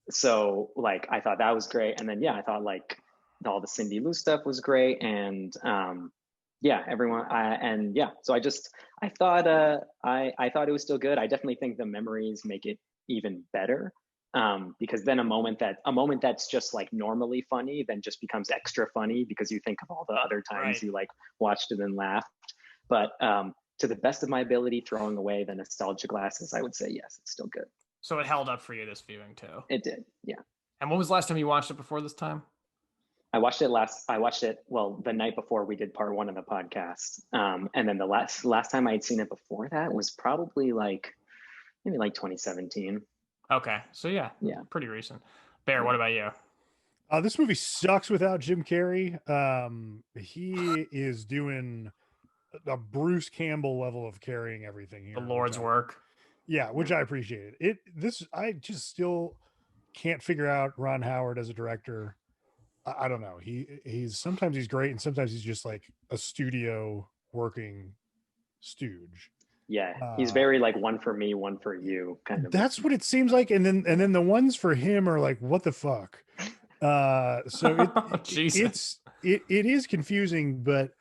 so like I thought that was great. And then I thought like all the Cindy Lou stuff was great. And everyone so I thought I thought it was still good. I definitely think the memories make it even better. Because then a moment that's just like normally funny then just becomes extra funny because you think of all the other times you like watched it and laughed. But to the best of my ability, throwing away the nostalgia glasses, I would say yes, it's still good. So it held up for you this viewing too? It did, yeah. And when was the last time you watched it before this time? I watched it the night before we did part 1 of the podcast. And then the last time I'd seen it before that was probably maybe 2017. Okay, so yeah, pretty recent. Bear, what about you? This movie sucks without Jim Carrey. He is doing a Bruce Campbell level of carrying everything here. The Lord's work. Yeah, which I appreciated. I just still can't figure out Ron Howard as a director. I don't know. He's sometimes he's great and sometimes he's just like a studio working stooge. Yeah, he's very like one for me, one for you kind of. That's what it seems like. And then the ones for him are like, what the fuck? So it is confusing, but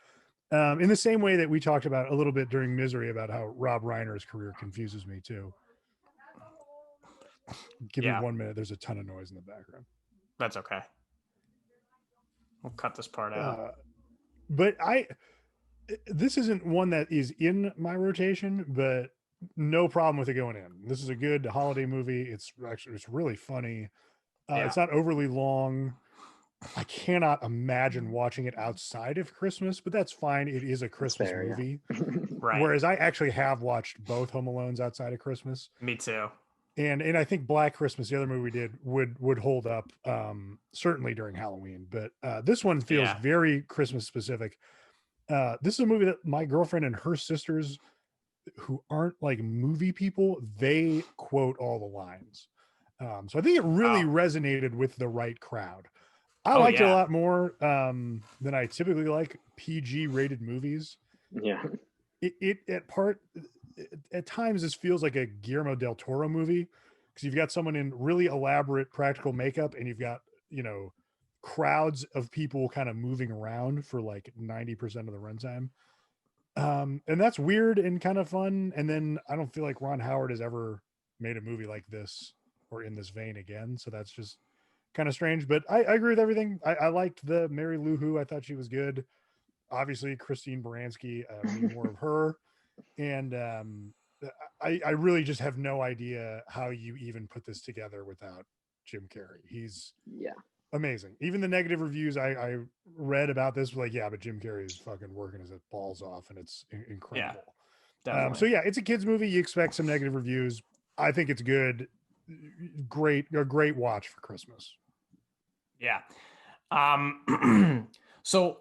in the same way that we talked about a little bit during Misery about how Rob Reiner's career confuses me too. Give me 1 minute. There's a ton of noise in the background. That's okay. We'll cut this part out. But this isn't one that is in my rotation, but no problem with it going in. This is a good holiday movie. It's really funny. It's not overly long. I cannot imagine watching it outside of Christmas, but that's fine. It is a Christmas movie. Right. Whereas I actually have watched both Home Alones outside of Christmas. Me too. And I think Black Christmas, the other movie we did, would hold up certainly during Halloween. But this one feels very Christmas specific. This is a movie that my girlfriend and her sisters, who aren't like movie people, they quote all the lines. So I think it really resonated with the right crowd. I liked it a lot more than I typically like PG rated movies. Yeah. It at times this feels like a Guillermo del Toro movie because you've got someone in really elaborate practical makeup and you've got, crowds of people kind of moving around for like 90% of the runtime. And that's weird and kind of fun. And then I don't feel like Ron Howard has ever made a movie like this or in this vein again. So that's just kind of strange, but I agree with everything. I liked the Mary Lou Who. I thought she was good. Obviously Christine Baranski, we need more of her. And I really just have no idea how you even put this together without Jim Carrey. He's amazing. Even the negative reviews I read about this were like, but Jim Carrey is fucking working his balls off and it's incredible. Definitely. So yeah, it's a kids movie. You expect some negative reviews. I think it's good. A great watch for Christmas. Yeah. So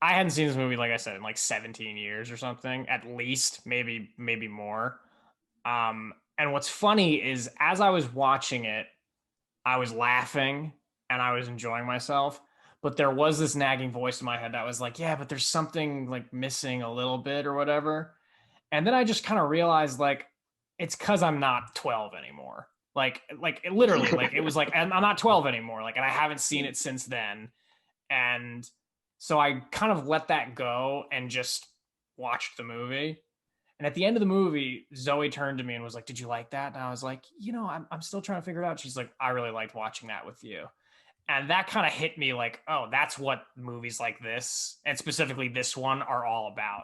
I hadn't seen this movie, like I said, in like 17 years or something, at least, maybe more. And what's funny is as I was watching it, I was laughing and I was enjoying myself, but there was this nagging voice in my head that was like, yeah, but there's something like missing a little bit or whatever. And then I just kind of realized like it's because I'm not 12 anymore. Like it literally, like it was like I'm not 12 anymore. Like, and I haven't seen it since then. And so I kind of let that go and just watched the movie. And at the end of the movie, Zoe turned to me and was like, "Did you like that?" And I was like, I'm still trying to figure it out. She's like, "I really liked watching that with you." And that kind of hit me like, oh, that's what movies like this, and specifically this one, are all about.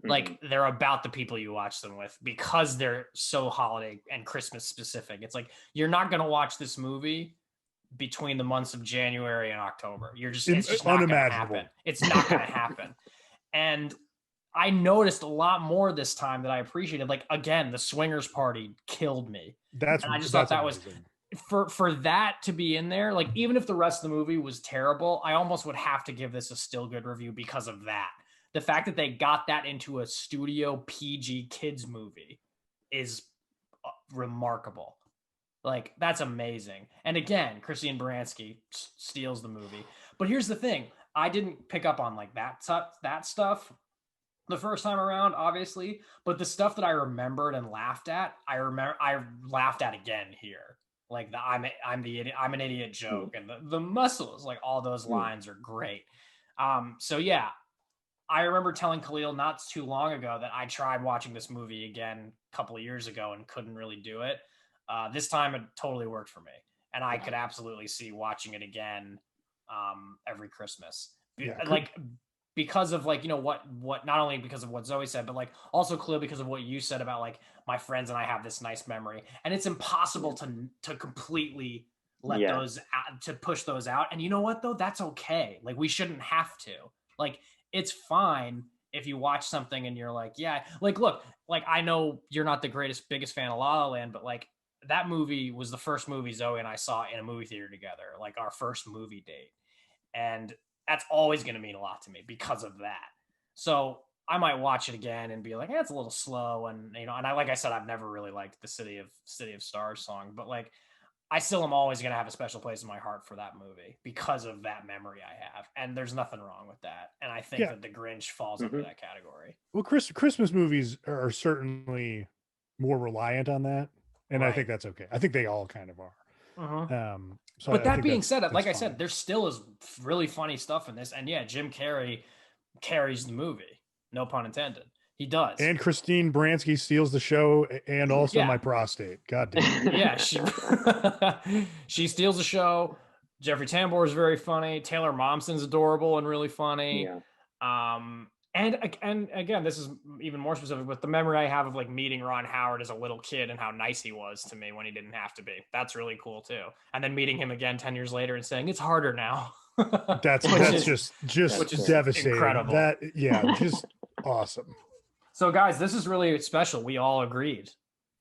Like, they're about the people you watch them with because they're so holiday and Christmas specific. It's like, you're not going to watch this movie between the months of January and October. It's just not going to happen. It's not going to happen. And I noticed a lot more this time that I appreciated. Like, again, the swingers party killed me. And I just thought that amazing. For that to be in there, like, even if the rest of the movie was terrible, I almost would have to give this a still good review because of that. The fact that they got that into a studio PG kids movie is remarkable. Like, that's amazing. And again, Christine Baranski steals the movie. But here's the thing. I didn't pick up on like that stuff the first time around, obviously, but the stuff that I remembered and laughed at, I laughed at again here. Like the I'm an idiot joke and the muscles, like all those lines are great. So yeah, I remember telling Kahlil not too long ago that I tried watching this movie again a couple of years ago and couldn't really do it. This time it totally worked for me, and I could absolutely see watching it again every Christmas. Like, because of like, what not only because of what Zoe said, but like also Kahlil because of what you said about like my friends and I have this nice memory, and it's impossible to completely let those out, to push those out. And you know what though, that's okay. Like, we shouldn't have to. Like, it's fine if you watch something and you're like, yeah, like, look, like, I know you're not the biggest fan of La La Land, but like, that movie was the first movie Zoe and I saw in a movie theater together, like our first movie date. And that's always going to mean a lot to me because of that. So I might watch it again and be like, it's a little slow. And, and like I said, I've never really liked the City of Stars song, but like, I still am always going to have a special place in my heart for that movie because of that memory I have. And there's nothing wrong with that. And I think that The Grinch falls under that category. Well, Christmas movies are certainly more reliant on that. And I think that's okay. I think they all kind of are. So but that being said, like I said, there still is really funny stuff in this. And yeah, Jim Carrey carries the movie. No pun intended. He does. And Christine Baranski steals the show, and also my prostate. God damn. Yeah, she steals the show. Jeffrey Tambor is very funny. Taylor Momsen's adorable and really funny. Yeah. And again, this is even more specific, but the memory I have of like meeting Ron Howard as a little kid and how nice he was to me when he didn't have to be. That's really cool too. And then meeting him again 10 years later and saying it's harder now. That's just devastating. Incredible. Just awesome. So guys, this is really special. We all agreed.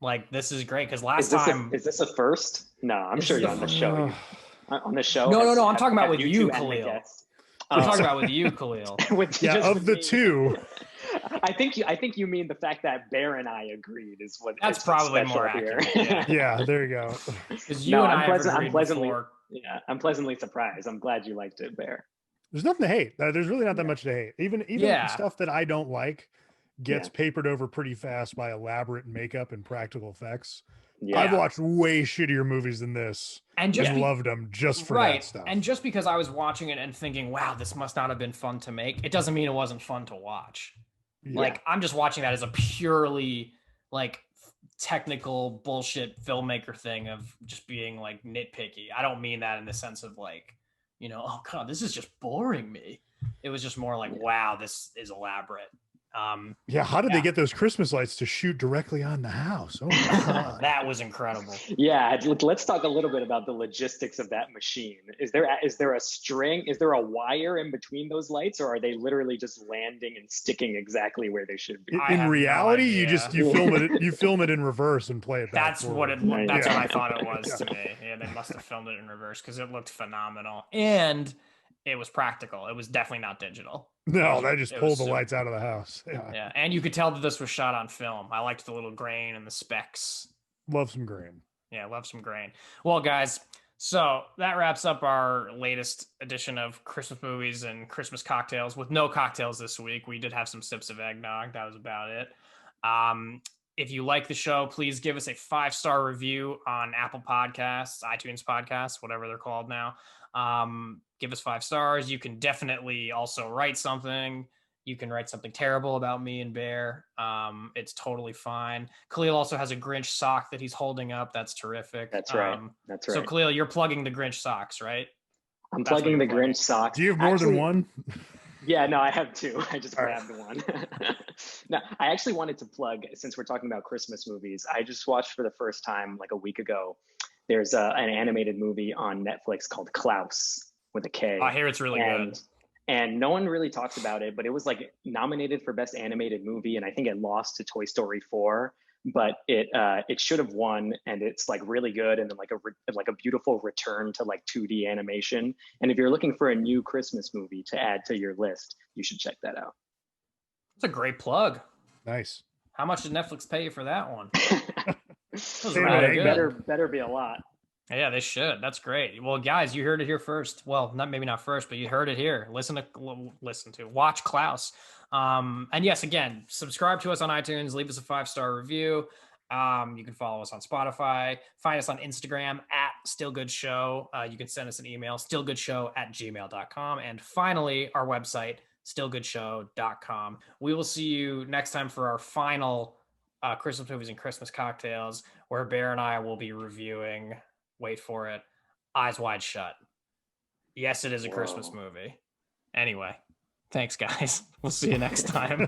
Like, this is great because last time is this a first? No, I'm sure you're on the show. On the show. No. I'm talking about with you, Kahlil. I'm talking about with you, Kahlil. Of the two. I think you mean the fact that Bear and I agreed is what. That's probably more accurate. Yeah, there you go. Because you and I have agreed before. Yeah, I'm pleasantly surprised. I'm glad you liked it, Bear. There's nothing to hate. There's really not that much to hate. Even stuff that I don't like gets papered over pretty fast by elaborate makeup and practical effects. Yeah. I've watched way shittier movies than this and loved them just for that stuff. And just because I was watching it and thinking, wow, this must not have been fun to make, it doesn't mean it wasn't fun to watch. Yeah. Like, I'm just watching that as a purely like technical bullshit filmmaker thing of just being like nitpicky. I don't mean that in the sense of like, oh God, this is just boring me. It was just more like, wow, this is elaborate. Yeah, how did Yeah. they get those Christmas lights to shoot directly on the house? Oh my god. That was incredible. Yeah, let's talk a little bit about the logistics of that machine. Is there a string? Is there a wire in between those lights, or are they literally just landing and sticking exactly where they should be? I In have no reality, you idea. you film it in reverse and play it back. That's what forward. that's Yeah. what I thought it was to me. Yeah, they must have filmed it in reverse because it looked phenomenal. And it was practical. It was definitely not digital. No, they just It pulled was the so lights out of the house. Yeah. Yeah, and you could tell that this was shot on film. I liked the little grain and the specks. Love some grain. Yeah, love some grain. Well, guys, so that wraps up our latest edition of Christmas movies and Christmas cocktails with no cocktails this week. We did have some sips of eggnog. That was about it. If you like the show, please give us a 5-star review on Apple Podcasts, iTunes Podcasts, whatever they're called now. Give us 5 stars. You can definitely also write something. You can write something terrible about me and Bear. It's totally fine. Kahlil also has a Grinch sock that he's holding up. That's terrific. That's right. That's right. So Kahlil, you're plugging the Grinch socks, right? I'm That's what plugging the you're plugging. Grinch socks. Do you have more than one? Yeah, no, I have 2. I just All right. grabbed one. No, I actually wanted to plug, since we're talking about Christmas movies, I just watched for the first time like a week ago. There's an animated movie on Netflix called Klaus with a K. I hear it's really good. And no one really talks about it, but it was like nominated for Best Animated Movie, and I think it lost to Toy Story 4. But it should have won, and it's like really good, and then like a beautiful return to like 2D animation. And if you're looking for a new Christmas movie to add to your list, you should check that out. It's a great plug. Nice. How much did Netflix pay you for that one? was Say really that good. better be a lot. Yeah, they should. That's great. Well, guys, you heard it here first. Well, maybe not first, but you heard it here. Watch Klaus. And yes, again, subscribe to us on iTunes. Leave us a 5-star review. You can follow us on Spotify. Find us on Instagram at StillGoodShow. You can send us an email, stillgoodshow@gmail.com. And finally, our website, stillgoodshow.com. We will see you next time for our final Christmas movies and Christmas cocktails, where Bear and I will be reviewing, wait for it, Eyes Wide Shut. Yes, it is a Christmas movie. Anyway, thanks, guys. We'll see you next time.